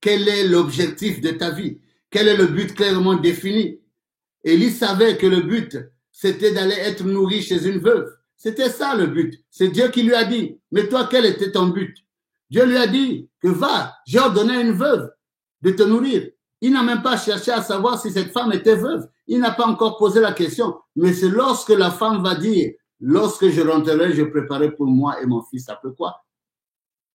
Quel est l'objectif de ta vie? Quel est le but clairement défini? Élie savait que le but, c'était d'aller être nourri chez une veuve. C'était ça le but. C'est Dieu qui lui a dit. Mais toi, quel était ton but? Dieu lui a dit que va, j'ai ordonné à une veuve de te nourrir. Il n'a même pas cherché à savoir si cette femme était veuve. Il n'a pas encore posé la question. Mais c'est lorsque la femme va dire, lorsque je rentrerai, je préparerai pour moi et mon fils. Après quoi?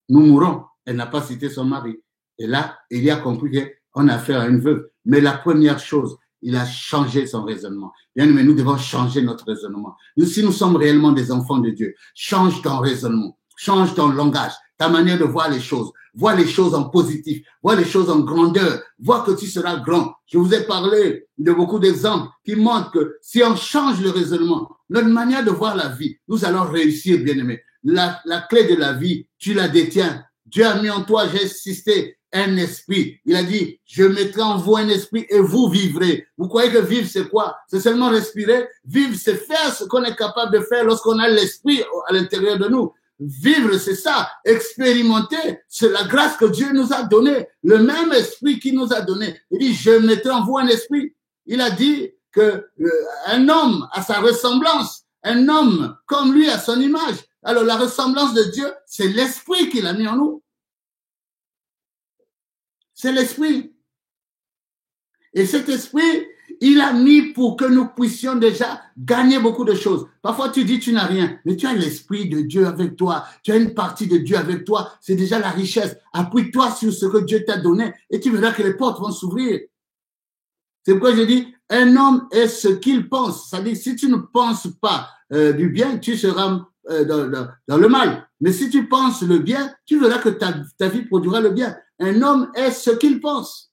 nous mourrons. Elle n'a pas cité son mari. Et là, il a compris qu'on a affaire à une veuve. Mais la première chose, il a changé son raisonnement. Bien, mais nous devons changer notre raisonnement. Nous, si nous sommes réellement des enfants de Dieu, change ton raisonnement, change ton langage, ta manière de voir les choses. Vois les choses en positif, vois les choses en grandeur, vois que tu seras grand. Je vous ai parlé de beaucoup d'exemples qui montrent que si on change le raisonnement, notre manière de voir la vie, nous allons réussir, bien-aimés. La clé de la vie, tu la détiens. Dieu a mis en toi, j'ai insisté, un esprit. Il a dit, je mettrai en vous un esprit et vous vivrez. Vous croyez que vivre, c'est quoi? C'est seulement respirer. Vivre, c'est faire ce qu'on est capable de faire lorsqu'on a l'esprit à l'intérieur de nous. Vivre, c'est ça. Expérimenter, c'est la grâce que Dieu nous a donnée. Le même esprit qu'il nous a donné. Il dit, je mettrai en vous un esprit. Il a dit que un homme a sa ressemblance. Un homme comme lui a son image. Alors, la ressemblance de Dieu, c'est l'esprit qu'il a mis en nous. C'est l'esprit. Et cet esprit, il a mis pour que nous puissions déjà gagner beaucoup de choses. Parfois, tu dis tu n'as rien, mais tu as l'esprit de Dieu avec toi. Tu as une partie de Dieu avec toi. C'est déjà la richesse. Appuie-toi sur ce que Dieu t'a donné et tu verras que les portes vont s'ouvrir. C'est pourquoi je dis, un homme est ce qu'il pense. C'est-à-dire, si tu ne penses pas du bien, tu seras dans le mal. Mais si tu penses le bien, tu verras que ta vie produira le bien. Un homme est ce qu'il pense.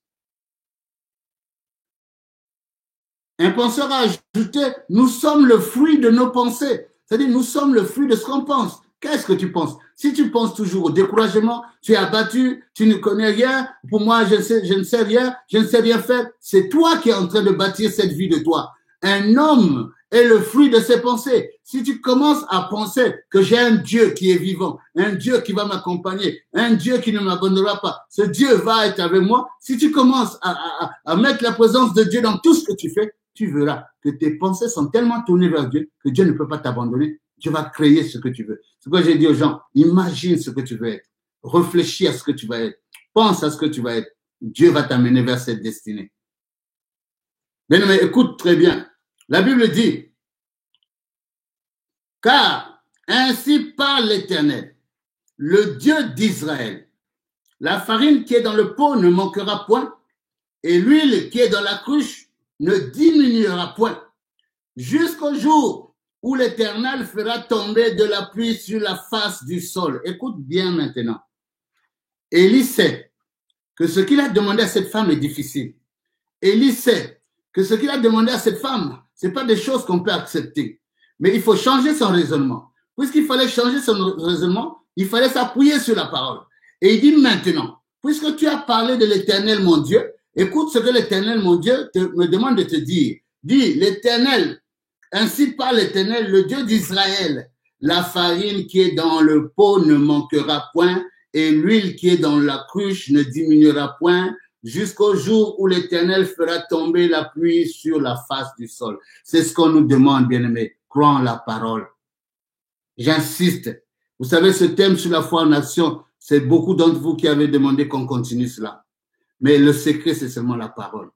Un penseur a ajouté, nous sommes le fruit de nos pensées. C'est-à-dire, nous sommes le fruit de ce qu'on pense. Qu'est-ce que tu penses? Si tu penses toujours au découragement, tu es abattu, tu ne connais rien, pour moi, je ne sais rien, je ne sais rien faire, c'est toi qui es en train de bâtir cette vie de toi. Un homme est le fruit de ses pensées. Si tu commences à penser que j'ai un Dieu qui est vivant, un Dieu qui va m'accompagner, un Dieu qui ne m'abandonnera pas, ce Dieu va être avec moi, si tu commences à mettre la présence de Dieu dans tout ce que tu fais, tu verras que tes pensées sont tellement tournées vers Dieu que Dieu ne peut pas t'abandonner. Dieu va créer ce que tu veux. C'est pourquoi j'ai dit aux gens, imagine ce que tu veux être. Réfléchis à ce que tu vas être. Pense à ce que tu vas être. Dieu va t'amener vers cette destinée. Bien, mais écoute très bien. La Bible dit, car ainsi parle l'Éternel, le Dieu d'Israël. La farine qui est dans le pot ne manquera point, et l'huile qui est dans la cruche ne diminuera point, jusqu'au jour où l'Éternel fera tomber de la pluie sur la face du sol. Écoute bien maintenant. Élie sait que ce qu'il a demandé à cette femme est difficile. Élie sait que ce qu'il a demandé à cette femme, ce n'est pas des choses qu'on peut accepter. Mais il faut changer son raisonnement. Puisqu'il fallait changer son raisonnement, il fallait s'appuyer sur la parole. Et il dit maintenant, puisque tu as parlé de l'Éternel, mon Dieu, écoute ce que l'Éternel, mon Dieu, me demande de te dire. Dis, l'Éternel, ainsi parle l'Éternel, le Dieu d'Israël. La farine qui est dans le pot ne manquera point, et l'huile qui est dans la cruche ne diminuera point, jusqu'au jour où l'Éternel fera tomber la pluie sur la face du sol. C'est ce qu'on nous demande, bien-aimés. Crois en la parole. J'insiste. Vous savez, ce thème sur la foi en action, c'est beaucoup d'entre vous qui avez demandé qu'on continue cela. Mais le secret, c'est seulement la parole.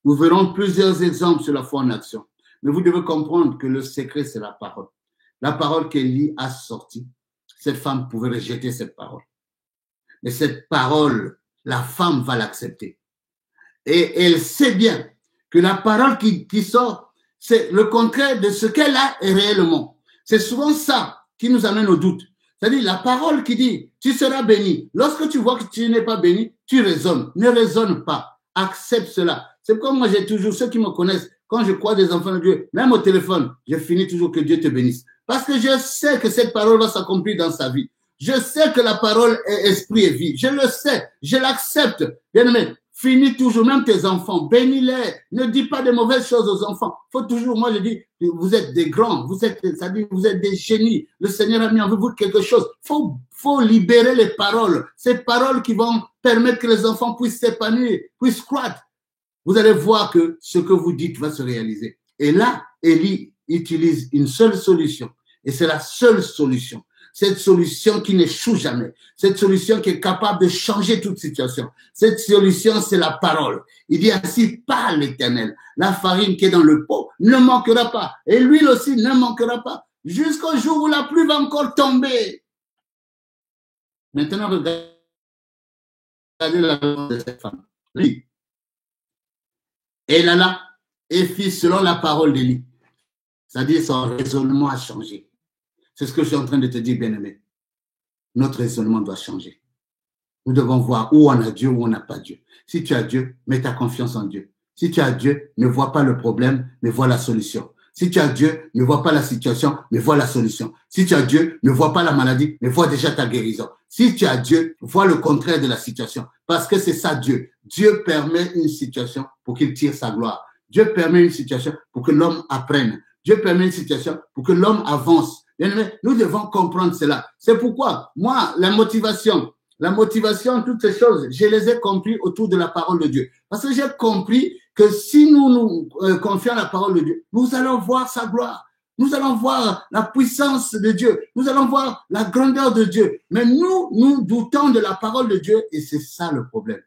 Nous verrons plusieurs exemples sur la foi en action. Mais vous devez comprendre que le secret, c'est la parole. La parole qu'Élie a sortie, cette femme pouvait rejeter cette parole. Mais cette parole, la femme va l'accepter. Et elle sait bien que la parole qui sort, c'est le contraire de ce qu'elle a réellement. C'est souvent ça qui nous amène au doute. C'est-à-dire la parole qui dit, tu seras béni. Lorsque tu vois que tu n'es pas béni, tu raisonnes. Ne raisonne pas. Accepte cela. C'est comme moi, j'ai toujours, ceux qui me connaissent, quand je crois des enfants de Dieu, même au téléphone, je finis toujours que Dieu te bénisse. Parce que je sais que cette parole va s'accomplir dans sa vie. Je sais que la parole est esprit et vie. Je le sais. Je l'accepte. Bien-aimé, finis toujours, même tes enfants, bénis-les. Ne dis pas de mauvaises choses aux enfants. Faut toujours, moi je dis, vous êtes des grands, vous êtes des génies. Le Seigneur a mis en vous quelque chose. Faut libérer les paroles. Ces paroles qui vont permettre que les enfants puissent s'épanouir, puissent croître. Vous allez voir que ce que vous dites va se réaliser. Et là, Élie utilise une seule solution. Et c'est la seule solution. Cette solution qui n'échoue jamais. Cette solution qui est capable de changer toute situation. Cette solution, c'est la parole. Il dit ainsi, parle l'Éternel. La farine qui est dans le pot ne manquera pas. Et l'huile aussi ne manquera pas. Jusqu'au jour où la pluie va encore tomber. Maintenant, regardez la réponse de cette femme. Oui. Elle alla et fit selon la parole d'Élie. C'est-à-dire son raisonnement a changé. C'est ce que je suis en train de te dire, bien-aimé. Notre raisonnement doit changer. Nous devons voir où on a Dieu, où on n'a pas Dieu. Si tu as Dieu, mets ta confiance en Dieu. Si tu as Dieu, ne vois pas le problème, mais vois la solution. Si tu as Dieu, ne vois pas la situation, mais vois la solution. Si tu as Dieu, ne vois pas la maladie, mais vois déjà ta guérison. Si tu as Dieu, vois le contraire de la situation. Parce que c'est ça Dieu. Dieu permet une situation pour qu'il tire sa gloire. Dieu permet une situation pour que l'homme apprenne. Dieu permet une situation pour que l'homme avance. Nous devons comprendre cela. C'est pourquoi, moi, la motivation, toutes ces choses, je les ai compris autour de la parole de Dieu. Parce que j'ai compris que si nous nous confions à la parole de Dieu, nous allons voir sa gloire. Nous allons voir la puissance de Dieu. Nous allons voir la grandeur de Dieu. Mais nous doutons de la parole de Dieu et c'est ça le problème.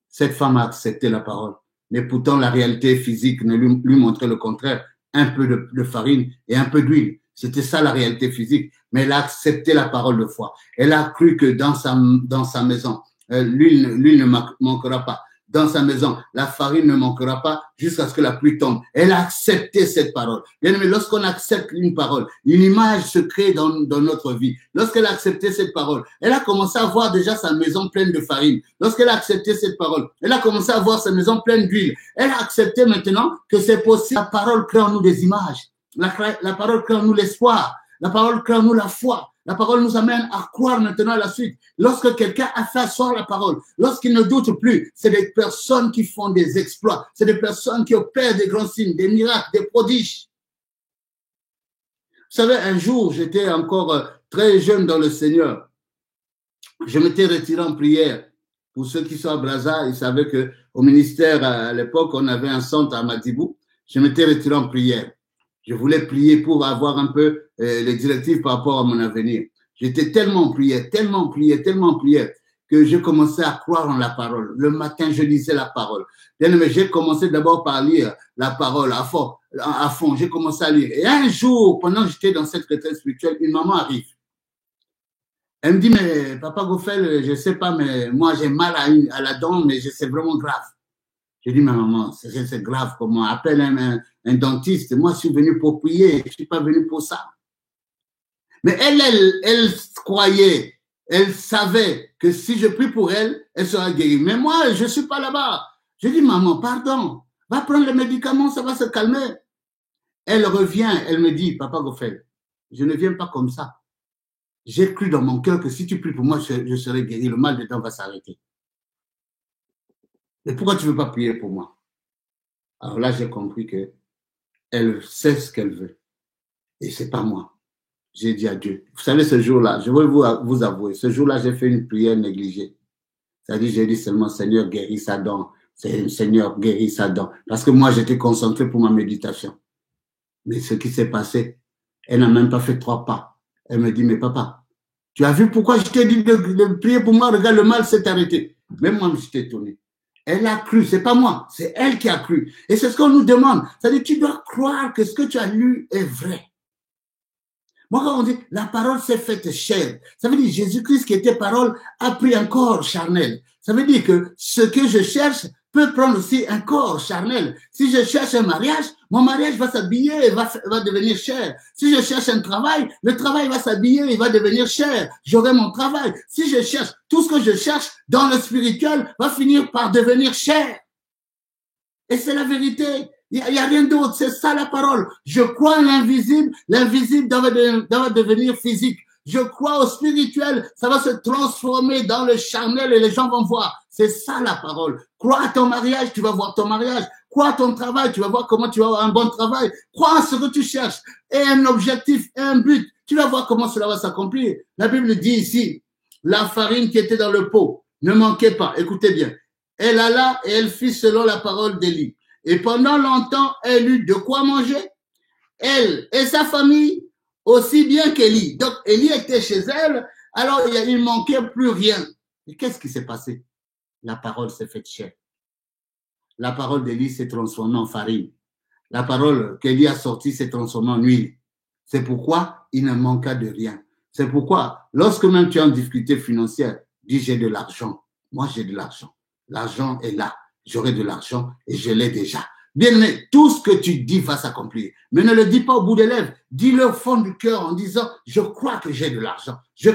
Cette femme a accepté la parole. Mais pourtant, la réalité physique ne lui montrait le contraire. Un peu de farine et un peu d'huile. C'était ça la réalité physique. Mais elle a accepté la parole de foi. Elle a cru que dans sa maison, l'huile ne manquera pas. Dans sa maison, la farine ne manquera pas jusqu'à ce que la pluie tombe. Elle a accepté cette parole. Bien aimé, lorsqu'on accepte une parole, une image se crée dans notre vie. Lorsqu'elle a accepté cette parole, elle a commencé à voir déjà sa maison pleine de farine. Lorsqu'elle a accepté cette parole, elle a commencé à voir sa maison pleine d'huile. Elle a accepté maintenant que c'est possible. La parole crée en nous des images. La parole crée en nous l'espoir. La parole crée en nous la foi. La parole nous amène à croire maintenant à la suite. Lorsque quelqu'un a fait asseoir la parole, lorsqu'il ne doute plus, c'est des personnes qui font des exploits. C'est des personnes qui opèrent des grands signes, des miracles, des prodiges. Vous savez, un jour, j'étais encore très jeune dans le Seigneur. Je m'étais retiré en prière. Pour ceux qui sont à Brazza, ils savaient qu'au ministère, à l'époque, on avait un centre à Madibou. Je m'étais retiré en prière. Je voulais prier pour avoir un peu les directives par rapport à mon avenir. J'étais tellement en prière que je commençais à croire en la parole. Le matin, je lisais la parole. Mais j'ai commencé d'abord par lire la parole à fond. J'ai commencé à lire. Et un jour, pendant que j'étais dans cette retraite spirituelle, une maman arrive. Elle me dit, mais Papa Goffel, je ne sais pas, mais moi j'ai mal à la dent, mais c'est vraiment grave. J'ai dit, ma maman, c'est grave, comment? Appelle un dentiste. Moi, je suis venu pour prier, je ne suis pas venu pour ça. Mais elle croyait, elle savait que si je prie pour elle, elle sera guérie. Mais moi, je ne suis pas là-bas. Je dis, maman, pardon, va prendre les médicaments, ça va se calmer. Elle revient, elle me dit, Papa Goffel, je ne viens pas comme ça. J'ai cru dans mon cœur que si tu pries pour moi, je serai guéri, le mal de dents va s'arrêter. Mais pourquoi tu ne veux pas prier pour moi? Alors là, j'ai compris qu'elle sait ce qu'elle veut. Et ce n'est pas moi. J'ai dit à Dieu. Vous savez, ce jour-là, je veux vous avouer, ce jour-là, j'ai fait une prière négligée. C'est-à-dire, j'ai dit seulement, Seigneur, guéris sa dent. Seigneur, guéris sa dent. Parce que moi, j'étais concentré pour ma méditation. Mais ce qui s'est passé, elle n'a même pas fait 3 pas. Elle me dit, mais papa, tu as vu pourquoi je t'ai dit de prier pour moi? Regarde, le mal s'est arrêté. Même moi, je t'ai étonné. Elle a cru, c'est pas moi, c'est elle qui a cru. Et c'est ce qu'on nous demande. C'est-à-dire, tu dois croire que ce que tu as lu est vrai. Moi, quand on dit la parole s'est faite chair, ça veut dire Jésus-Christ qui était parole a pris un corps charnel. Ça veut dire que ce que je cherche peut prendre aussi un corps charnel. Si je cherche un mariage, mon mariage va s'habiller et va devenir cher. Si je cherche un travail, le travail va s'habiller et va devenir cher. J'aurai mon travail. Si je cherche, tout ce que je cherche dans le spirituel va finir par devenir cher. Et c'est la vérité. Il n'y a rien d'autre, c'est ça la parole. Je crois en l'invisible, l'invisible doit devenir physique. Je crois au spirituel, ça va se transformer dans le charnel et les gens vont voir. C'est ça la parole. Crois à ton mariage, tu vas voir ton mariage. Crois à ton travail, tu vas voir comment tu vas avoir un bon travail. Crois à ce que tu cherches et un objectif, et un but. Tu vas voir comment cela va s'accomplir. La Bible dit ici, la farine qui était dans le pot ne manquait pas. Écoutez bien. Elle alla et elle fit selon la parole d'Élie. Et pendant longtemps, elle eut de quoi manger. Elle et sa famille, aussi bien qu'Élie. Donc, Élie était chez elle, alors il ne manquait plus rien. Et qu'est-ce qui s'est passé? La parole s'est faite chair. La parole d'Élie s'est transformée en farine. La parole qu'Élie a sortie s'est transformée en huile. C'est pourquoi il ne manqua de rien. C'est pourquoi, lorsque même tu es en difficulté financière, dis j'ai de l'argent. Moi, j'ai de l'argent. L'argent est là. J'aurai de l'argent et je l'ai déjà. Bien-aimé, tout ce que tu dis va s'accomplir. Mais ne le dis pas au bout des lèvres. Dis-le au fond du cœur en disant, je crois que j'ai de l'argent. Je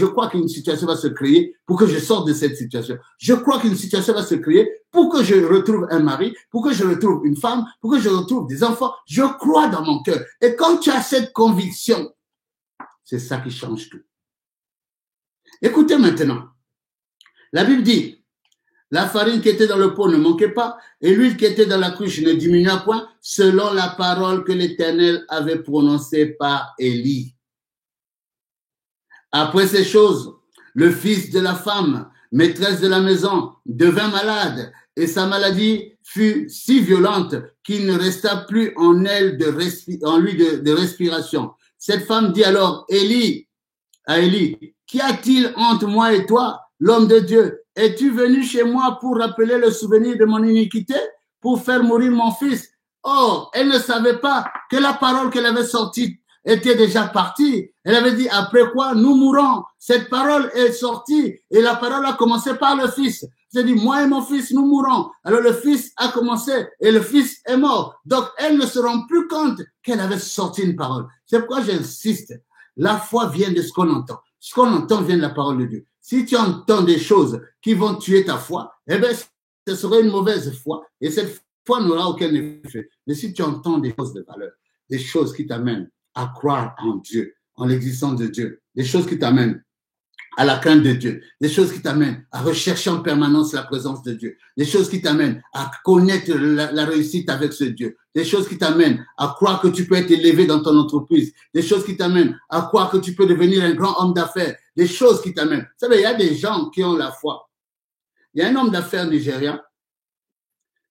crois qu'une situation va se créer pour que je sorte de cette situation. Je crois qu'une situation va se créer pour que je retrouve un mari, pour que je retrouve une femme, pour que je retrouve des enfants. Je crois dans mon cœur. Et quand tu as cette conviction, c'est ça qui change tout. Écoutez maintenant. La Bible dit, la farine qui était dans le pot ne manquait pas, et l'huile qui était dans la cruche ne diminua point, selon la parole que l'Éternel avait prononcée par Élie. Après ces choses, le fils de la femme, maîtresse de la maison, devint malade, et sa maladie fut si violente qu'il ne resta plus en elle en lui de respiration. Cette femme dit alors à Élie, qu'y a-t-il entre moi et toi, l'homme de Dieu? Es-tu venu chez moi pour rappeler le souvenir de mon iniquité, pour faire mourir mon fils? Or, elle ne savait pas que la parole qu'elle avait sortie était déjà partie. Elle avait dit, après quoi nous mourrons. Cette parole est sortie et la parole a commencé par le fils. Elle dit, moi et mon fils, nous mourrons. Alors le fils a commencé et le fils est mort. Donc, elle ne se rend plus compte qu'elle avait sorti une parole. C'est pourquoi j'insiste. La foi vient de ce qu'on entend. Ce qu'on entend vient de la parole de Dieu. Si tu entends des choses qui vont tuer ta foi, eh bien, ce serait une mauvaise foi. Et cette foi n'aura aucun effet. Mais si tu entends des choses de valeur, des choses qui t'amènent à croire en Dieu, en l'existence de Dieu, des choses qui t'amènent à la crainte de Dieu, des choses qui t'amènent à rechercher en permanence la présence de Dieu, des choses qui t'amènent à connaître la réussite avec ce Dieu, des choses qui t'amènent à croire que tu peux être élevé dans ton entreprise, des choses qui t'amènent à croire que tu peux devenir un grand homme d'affaires, des choses qui t'amènent. Vous savez, il y a des gens qui ont la foi. Il y a un homme d'affaires nigérien.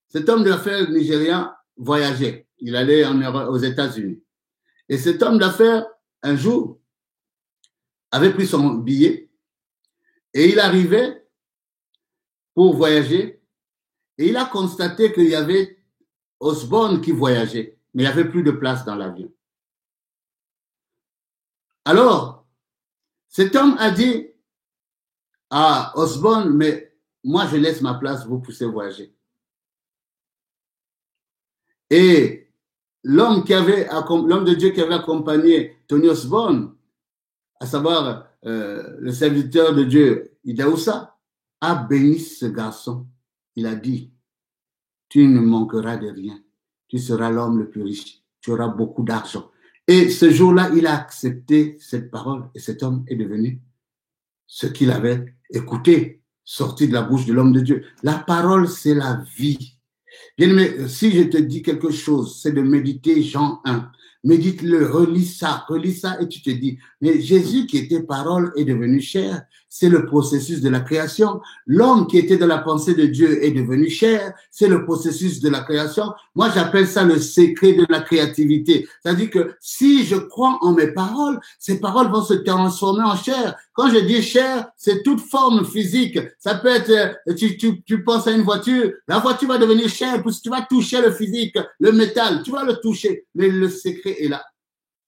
Cet homme d'affaires nigérien voyageait. Il allait aux États-Unis. Et cet homme d'affaires, un jour, avait pris son billet et il arrivait pour voyager et il a constaté qu'il y avait Osborne qui voyageait, mais il n'y avait plus de place dans l'avion. Alors, cet homme a dit à Osborne, mais moi je laisse ma place, vous poussez voyager. Et l'homme de Dieu qui avait accompagné Tony Osborne, à savoir le serviteur de Dieu, Idaoussa, a béni ce garçon. Il a dit, tu ne manqueras de rien. Tu seras l'homme le plus riche. Tu auras beaucoup d'argent. Et ce jour-là, il a accepté cette parole et cet homme est devenu ce qu'il avait écouté, sorti de la bouche de l'homme de Dieu. La parole, c'est la vie. Bien-aimé, si je te dis quelque chose, c'est de méditer Jean 1. Médite-le, relis ça et tu te dis, mais Jésus qui était parole est devenu chair. C'est le processus de la création. L'homme qui était dans la pensée de Dieu est devenu chair. C'est le processus de la création. Moi, j'appelle ça le secret de la créativité. C'est-à-dire que si je crois en mes paroles, ces paroles vont se transformer en chair. Quand je dis chair, c'est toute forme physique. Ça peut être, tu penses à une voiture, la voiture va devenir chair, parce que tu vas toucher le physique, le métal, tu vas le toucher. Mais le secret est là.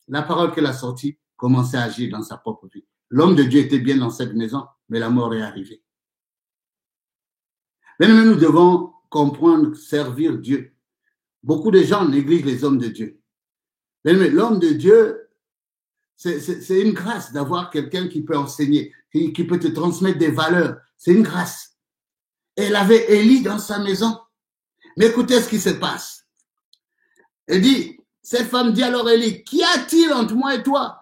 La parole qu'elle a sortie commençait à agir dans sa propre vie. L'homme de Dieu était bien dans cette maison, mais la mort est arrivée. Maintenant, nous devons comprendre, servir Dieu. Beaucoup de gens négligent les hommes de Dieu. Mais l'homme de Dieu, c'est une grâce d'avoir quelqu'un qui peut enseigner, qui peut te transmettre des valeurs. C'est une grâce. Elle avait Élie dans sa maison. Mais écoutez ce qui se passe. Elle dit, cette femme dit alors Élie, qu'y a-t-il entre moi et toi?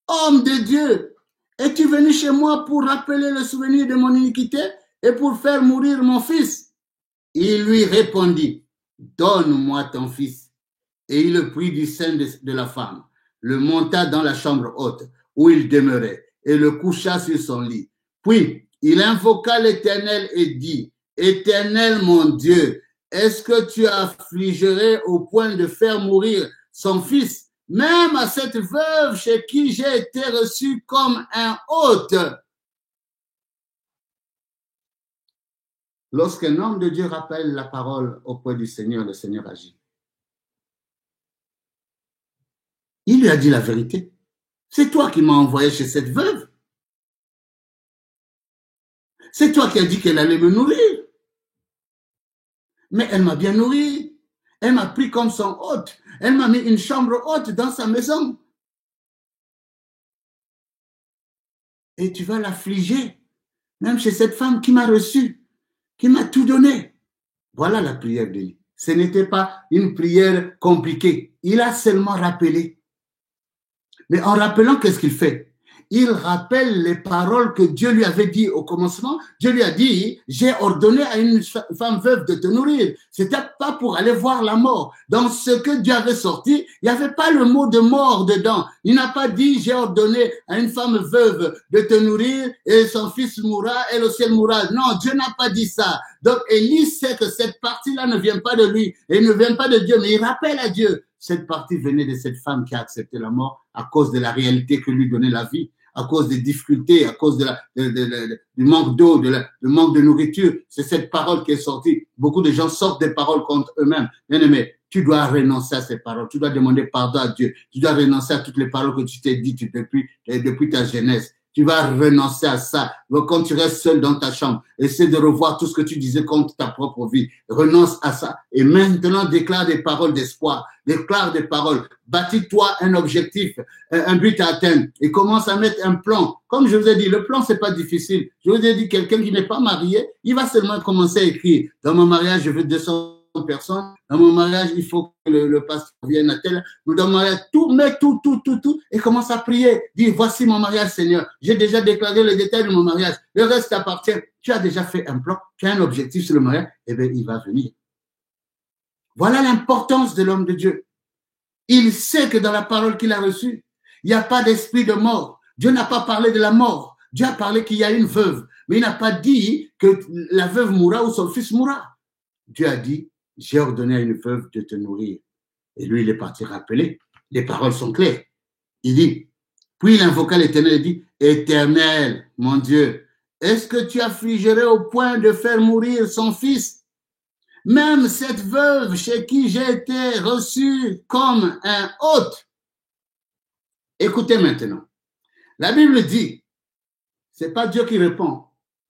Homme de Dieu, es-tu venu chez moi pour rappeler le souvenir de mon iniquité et pour faire mourir mon fils? Il lui répondit, donne-moi ton fils. Et il le prit du sein de la femme, le monta dans la chambre haute où il demeurait et le coucha sur son lit. Puis il invoqua l'Éternel et dit, Éternel mon Dieu, est-ce que tu affligerais au point de faire mourir son fils, même à cette veuve chez qui j'ai été reçu comme un hôte? Lorsqu'un homme de Dieu rappelle la parole auprès du Seigneur, le Seigneur agit. Il lui a dit la vérité. C'est toi qui m'as envoyé chez cette veuve. C'est toi qui as dit qu'elle allait me nourrir. Mais elle m'a bien nourri. Elle m'a pris comme son hôte. Elle m'a mis une chambre haute dans sa maison. Et tu vas l'affliger, même chez cette femme qui m'a reçu, qui m'a tout donné. Voilà la prière d'Élie. Ce n'était pas une prière compliquée. Il a seulement rappelé. Mais en rappelant, qu'est-ce qu'il fait? Il rappelle les paroles que Dieu lui avait dit au commencement. Dieu lui a dit, j'ai ordonné à une femme veuve de te nourrir. C'était pas pour aller voir la mort. Dans ce que Dieu avait sorti, il n'y avait pas le mot de mort dedans. Il n'a pas dit, j'ai ordonné à une femme veuve de te nourrir et son fils mourra, elle aussi elle mourra. Non, Dieu n'a pas dit ça. Donc Élie sait que cette partie-là ne vient pas de lui et ne vient pas de Dieu, mais il rappelle à Dieu. Cette partie venait de cette femme qui a accepté la mort à cause de la réalité que lui donnait la vie, à cause des difficultés, à cause du manque d'eau, du manque de nourriture. C'est cette parole qui est sortie. Beaucoup de gens sortent des paroles contre eux-mêmes. Bien aimé, tu dois renoncer à ces paroles. Tu dois demander pardon à Dieu. Tu dois renoncer à toutes les paroles que tu t'es dites depuis ta jeunesse. Tu vas renoncer à ça. Donc, quand tu restes seul dans ta chambre, essaie de revoir tout ce que tu disais contre ta propre vie. Renonce à ça. Et maintenant, déclare des paroles d'espoir. Déclare des paroles. Bâtis-toi un objectif, un but à atteindre. Et commence à mettre un plan. Comme je vous ai dit, le plan, c'est pas difficile. Je vous ai dit, quelqu'un qui n'est pas marié, il va seulement commencer à écrire. Dans mon mariage, je veux 200 personnes. Dans mon mariage, il faut que le pasteur vienne à tel. Dans mon mariage, mets tout, et commence à prier. Dis, voici mon mariage, Seigneur. J'ai déjà déclaré les détails de mon mariage. Le reste t'appartient. Tu as déjà fait un plan, tu as un objectif sur le mariage, eh bien, il va venir. Voilà l'importance de l'homme de Dieu. Il sait que dans la parole qu'il a reçue, il n'y a pas d'esprit de mort. Dieu n'a pas parlé de la mort. Dieu a parlé qu'il y a une veuve. Mais il n'a pas dit que la veuve mourra ou son fils mourra. Dieu a dit, j'ai ordonné à une veuve de te nourrir. Et lui, il est parti rappeler. Les paroles sont claires. Il dit, puis il invoqua l'Éternel et dit, Éternel, mon Dieu, est-ce que tu affligerais au point de faire mourir son fils? Même cette veuve chez qui j'ai été reçu comme un hôte. Écoutez maintenant. La Bible dit, c'est pas Dieu qui répond,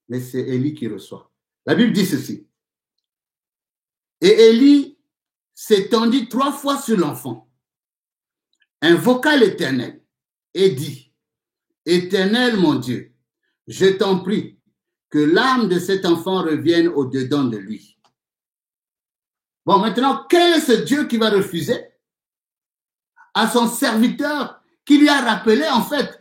mais c'est Élie qui reçoit. La Bible dit ceci. Et Élie s'étendit 3 fois sur l'enfant, invoqua l'Éternel et dit, Éternel mon Dieu, je t'en prie que l'âme de cet enfant revienne au-dedans de lui. Bon, maintenant, quel est ce Dieu qui va refuser à son serviteur qui lui a rappelé en fait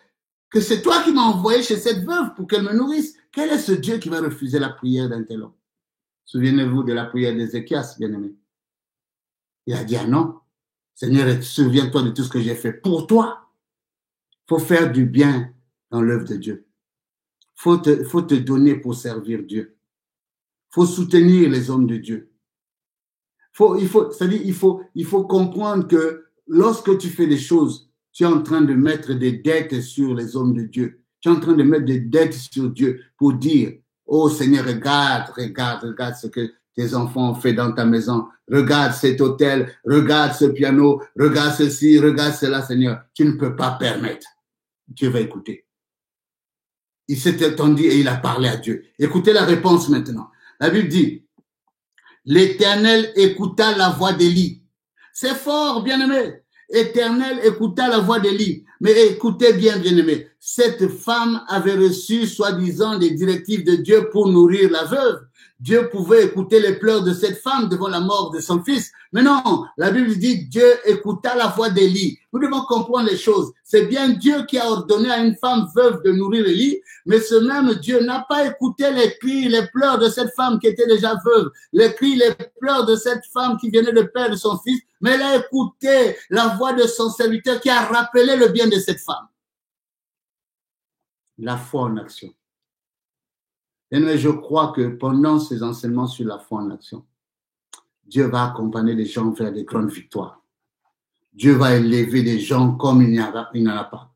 que c'est toi qui m'as envoyé chez cette veuve pour qu'elle me nourrisse? Quel est ce Dieu qui va refuser la prière d'un tel homme? Souvenez-vous de la prière d'Ézéchias, bien-aimé. Il a dit, ah non, Seigneur, souviens-toi de tout ce que j'ai fait pour toi. Il faut faire du bien dans l'œuvre de Dieu. Faut te donner pour servir Dieu. Faut soutenir les hommes de Dieu. Il faut comprendre que lorsque tu fais des choses, tu es en train de mettre des dettes sur les hommes de Dieu. Tu es en train de mettre des dettes sur Dieu pour dire, oh Seigneur, regarde ce que tes enfants ont fait dans ta maison. Regarde cet hôtel, regarde ce piano, regarde ceci, regarde cela, Seigneur. Tu ne peux pas permettre. Dieu va écouter. Il s'est étendu et il a parlé à Dieu. Écoutez la réponse maintenant. La Bible dit, l'Éternel écouta la voix d'Élie. C'est fort, bien-aimé. Éternel écouta la voix d'Élie. Mais écoutez bien, bien-aimé. Cette femme avait reçu, soi-disant, des directives de Dieu pour nourrir la veuve. Dieu pouvait écouter les pleurs de cette femme devant la mort de son fils. Mais non, la Bible dit Dieu écouta la voix d'Élie. Nous devons comprendre les choses. C'est bien Dieu qui a ordonné à une femme veuve de nourrir Élie, mais ce même Dieu n'a pas écouté les cris, les pleurs de cette femme qui était déjà veuve, les cris, les pleurs de cette femme qui venait de perdre son fils, mais elle a écouté la voix de son serviteur qui a rappelé le bien de cette femme. La foi en action. Et je crois que pendant ces enseignements sur la foi en action, Dieu va accompagner les gens vers des grandes victoires. Dieu va élever des gens comme il n'y en a pas.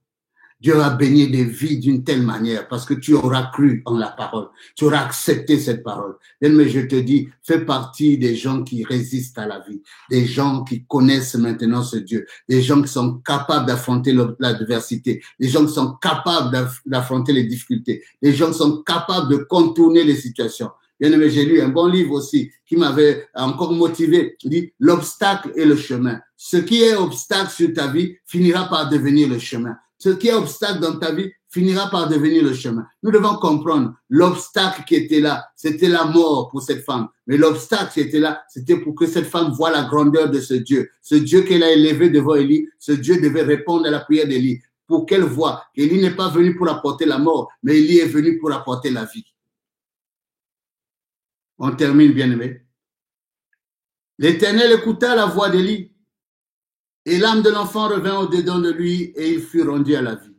Dieu va bénir des vies d'une telle manière parce que tu auras cru en la parole. Tu auras accepté cette parole. Mais je te dis, fais partie des gens qui résistent à la vie, des gens qui connaissent maintenant ce Dieu, des gens qui sont capables d'affronter l'adversité, des gens qui sont capables d'affronter les difficultés, des gens qui sont capables de contourner les situations. Bien-aimé, j'ai lu un bon livre aussi qui m'avait encore motivé. Il dit, l'obstacle est le chemin. Ce qui est obstacle sur ta vie finira par devenir le chemin. Ce qui est obstacle dans ta vie finira par devenir le chemin. Nous devons comprendre l'obstacle qui était là, c'était la mort pour cette femme. Mais l'obstacle qui était là, c'était pour que cette femme voie la grandeur de ce Dieu qu'elle a élevé devant Élie. Ce Dieu devait répondre à la prière d'Élie pour qu'elle voie qu'Élie n'est pas venu pour apporter la mort, mais Élie est venu pour apporter la vie. On termine, bien-aimé. L'Éternel écouta la voix d'Élie, et l'âme de l'enfant revint au-dedans de lui, et il fut rendu à la vie.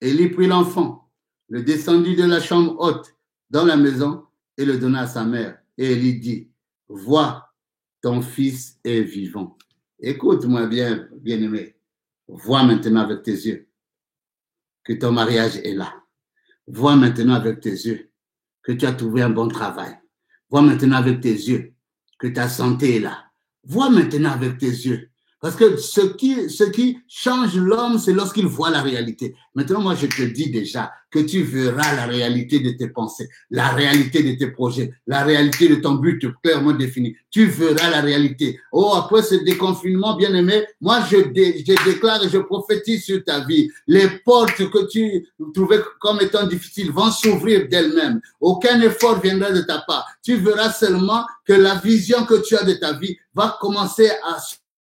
Élie prit l'enfant, le descendit de la chambre haute dans la maison, et le donna à sa mère. Et Élie dit, vois, ton fils est vivant. Écoute-moi bien, bien-aimé. Vois maintenant avec tes yeux que ton mariage est là. Vois maintenant avec tes yeux que tu as trouvé un bon travail. Vois maintenant avec tes yeux que ta santé est là. Vois maintenant avec tes yeux. Parce que ce qui change l'homme, c'est lorsqu'il voit la réalité. Maintenant, moi, je te dis déjà que tu verras la réalité de tes pensées, la réalité de tes projets, la réalité de ton but clairement défini. Tu verras la réalité. Oh, après ce déconfinement, bien-aimé, moi, je déclare et je prophétise sur ta vie. Les portes que tu trouvais comme étant difficiles vont s'ouvrir d'elles-mêmes. Aucun effort viendra de ta part. Tu verras seulement que la vision que tu as de ta vie va commencer à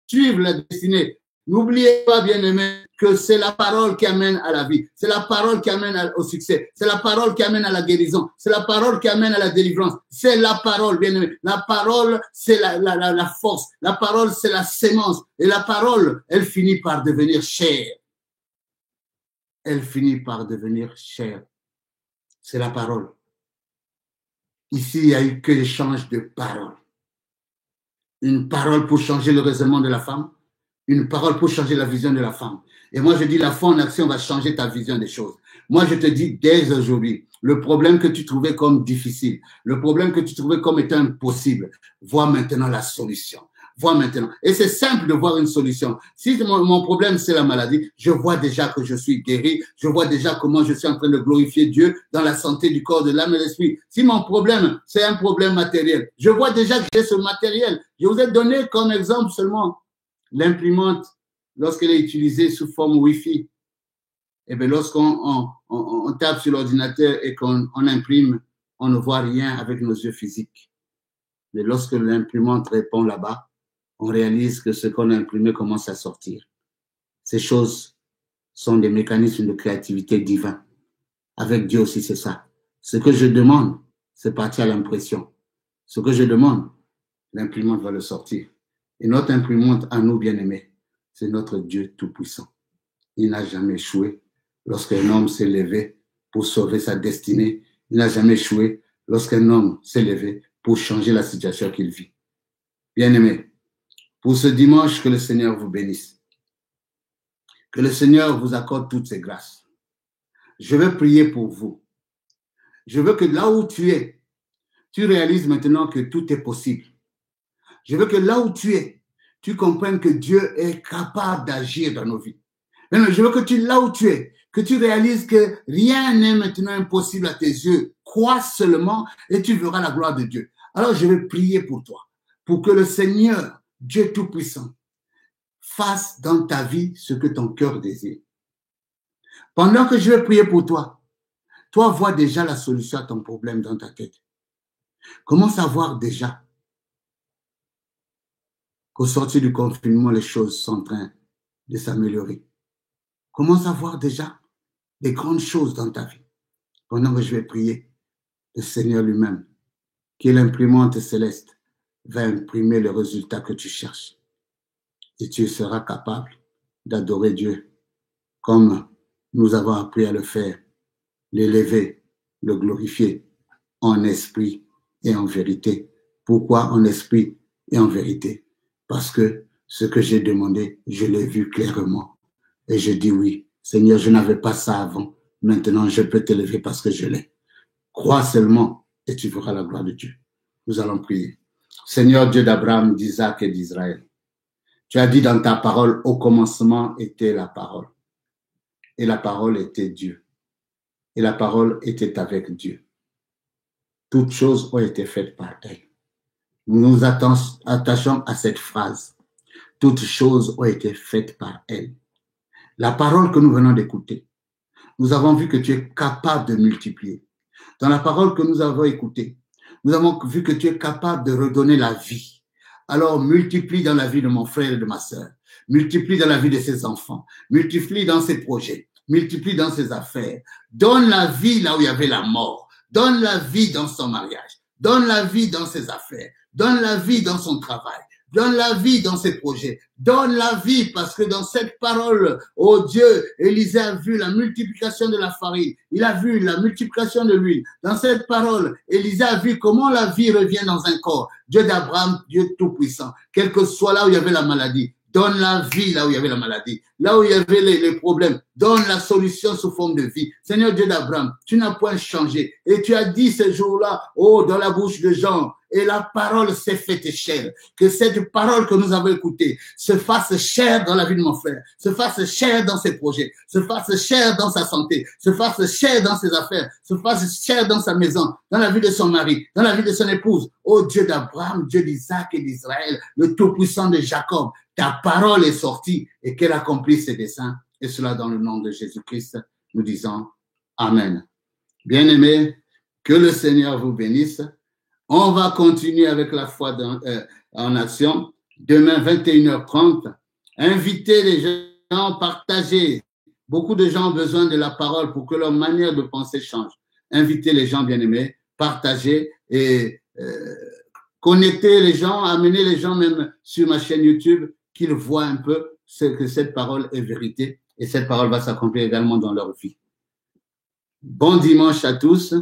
suivre la destinée. N'oubliez pas, bien-aimé, que c'est la parole qui amène à la vie. C'est la parole qui amène au succès. C'est la parole qui amène à la guérison. C'est la parole qui amène à la délivrance. C'est la parole, bien-aimé. La parole, c'est la force. La parole, c'est la sémence. Et la parole, elle finit par devenir chair. Elle finit par devenir chair. C'est la parole. Ici, il n'y a eu que l'échange de paroles. Une parole pour changer le raisonnement de la femme, une parole pour changer la vision de la femme. Et moi, je dis, la foi en action va changer ta vision des choses. Moi, je te dis, dès aujourd'hui, le problème que tu trouvais comme difficile, le problème que tu trouvais comme étant impossible, vois maintenant la solution. Vois maintenant. Et c'est simple de voir une solution. Si mon problème, c'est la maladie, je vois déjà que je suis guéri. Je vois déjà comment je suis en train de glorifier Dieu dans la santé du corps, de l'âme et de l'esprit. Si mon problème, c'est un problème matériel, je vois déjà que j'ai ce matériel. Je vous ai donné comme exemple seulement l'imprimante lorsqu'elle est utilisée sous forme Wi-Fi. Et bien, lorsqu'on tape sur l'ordinateur et qu'on imprime, on ne voit rien avec nos yeux physiques. Mais lorsque l'imprimante répond là-bas, on réalise que ce qu'on a imprimé commence à sortir. Ces choses sont des mécanismes de créativité divins. Avec Dieu aussi, c'est ça. Ce que je demande, c'est partir à l'impression. Ce que je demande, l'imprimante va le sortir. Et notre imprimante à nous, bien-aimés, c'est notre Dieu tout-puissant. Il n'a jamais échoué lorsqu'un homme s'est levé pour sauver sa destinée. Il n'a jamais échoué lorsqu'un homme s'est levé pour changer la situation qu'il vit. Bien-aimés, pour ce dimanche, que le Seigneur vous bénisse. Que le Seigneur vous accorde toutes ses grâces. Je vais prier pour vous. Je veux que là où tu es, tu réalises maintenant que tout est possible. Je veux que là où tu es, tu comprennes que Dieu est capable d'agir dans nos vies. Mais je veux que là où tu es, que tu réalises que rien n'est maintenant impossible à tes yeux. Crois seulement et tu verras la gloire de Dieu. Alors je vais prier pour toi, pour que le Seigneur, Dieu Tout-Puissant, fasse dans ta vie ce que ton cœur désire. Pendant que je vais prier pour toi, toi vois déjà la solution à ton problème dans ta tête. Commence à voir déjà qu'au sortir du confinement, les choses sont en train de s'améliorer. Commence à voir déjà des grandes choses dans ta vie. Pendant que je vais prier, le Seigneur lui-même, qui est l'imprimante céleste, va imprimer le résultat que tu cherches. Et tu seras capable d'adorer Dieu comme nous avons appris à le faire, l'élever, le glorifier en esprit et en vérité. Pourquoi en esprit et en vérité? Parce que ce que j'ai demandé, je l'ai vu clairement. Et je dis oui, Seigneur, je n'avais pas ça avant. Maintenant, je peux t'élever parce que je l'ai. Crois seulement et tu verras la gloire de Dieu. Nous allons prier. Seigneur Dieu d'Abraham, d'Isaac et d'Israël, tu as dit dans ta parole, au commencement était la parole. Et la parole était Dieu. Et la parole était avec Dieu. Toutes choses ont été faites par elle. Nous nous attachons à cette phrase. Toutes choses ont été faites par elle. La parole que nous venons d'écouter, nous avons vu que tu es capable de multiplier. Dans la parole que nous avons écoutée, nous avons vu que tu es capable de redonner la vie. Alors multiplie dans la vie de mon frère et de ma sœur. Multiplie dans la vie de ses enfants. Multiplie dans ses projets. Multiplie dans ses affaires. Donne la vie là où il y avait la mort. Donne la vie dans son mariage. Donne la vie dans ses affaires. Donne la vie dans son travail. Donne la vie dans ses projets. Donne la vie parce que dans cette parole, oh Dieu, Élisée a vu la multiplication de la farine. Il a vu la multiplication de l'huile. Dans cette parole, Élisée a vu comment la vie revient dans un corps. Dieu d'Abraham, Dieu tout-puissant. Quel que soit là où il y avait la maladie, donne la vie là où il y avait la maladie. Là où il y avait les problèmes, donne la solution sous forme de vie. Seigneur Dieu d'Abraham, tu n'as point changé. Et tu as dit ce jour-là, oh, dans la bouche de Jean, et la parole s'est faite chair. Que cette parole que nous avons écoutée se fasse chair dans la vie de mon frère, se fasse chair dans ses projets, se fasse chair dans sa santé, se fasse chair dans ses affaires, se fasse chair dans sa maison, dans la vie de son mari, dans la vie de son épouse. Oh Dieu d'Abraham, Dieu d'Isaac et d'Israël, le Tout-Puissant de Jacob, ta parole est sortie et qu'elle accomplisse ses desseins. Et cela dans le nom de Jésus-Christ, nous disons Amen. Bien-aimés, que le Seigneur vous bénisse. On va continuer avec la foi en action. Demain, 21h30. Invitez les gens, partagez. Beaucoup de gens ont besoin de la parole pour que leur manière de penser change. Invitez les gens bien-aimés, partagez et connectez les gens, amenez les gens même sur ma chaîne YouTube qu'ils voient un peu que cette parole est vérité et cette parole va s'accomplir également dans leur vie. Bon dimanche à tous.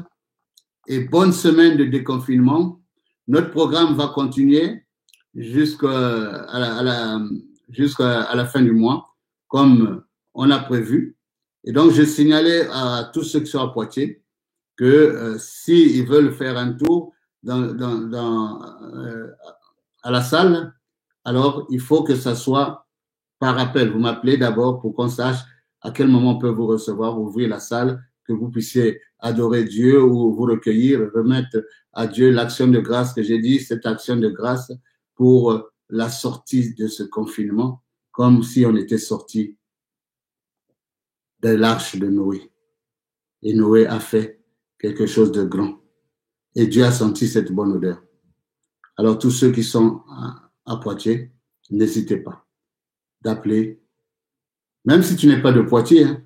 Et bonne semaine de déconfinement. Notre programme va continuer jusqu'à la fin du mois, comme on a prévu. Et donc, je signalais à tous ceux qui sont à Poitiers que s'ils veulent faire un tour à la salle, alors il faut que ça soit par appel. Vous m'appelez d'abord pour qu'on sache à quel moment on peut vous recevoir, ouvrir la salle, que vous puissiez adorer Dieu ou vous recueillir, remettre à Dieu l'action de grâce que j'ai dit, cette action de grâce pour la sortie de ce confinement, comme si on était sorti de l'arche de Noé. Et Noé a fait quelque chose de grand. Et Dieu a senti cette bonne odeur. Alors tous ceux qui sont à Poitiers, n'hésitez pas d'appeler, même si tu n'es pas de Poitiers, hein,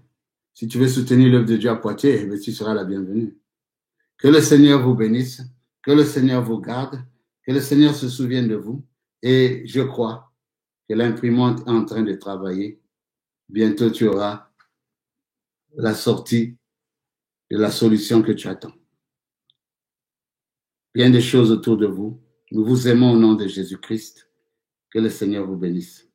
si tu veux soutenir l'œuvre de Dieu à Poitiers, tu seras la bienvenue. Que le Seigneur vous bénisse, que le Seigneur vous garde, que le Seigneur se souvienne de vous. Et je crois que l'imprimante est en train de travailler. Bientôt, tu auras la sortie de la solution que tu attends. Bien des choses autour de vous. Nous vous aimons au nom de Jésus-Christ. Que le Seigneur vous bénisse.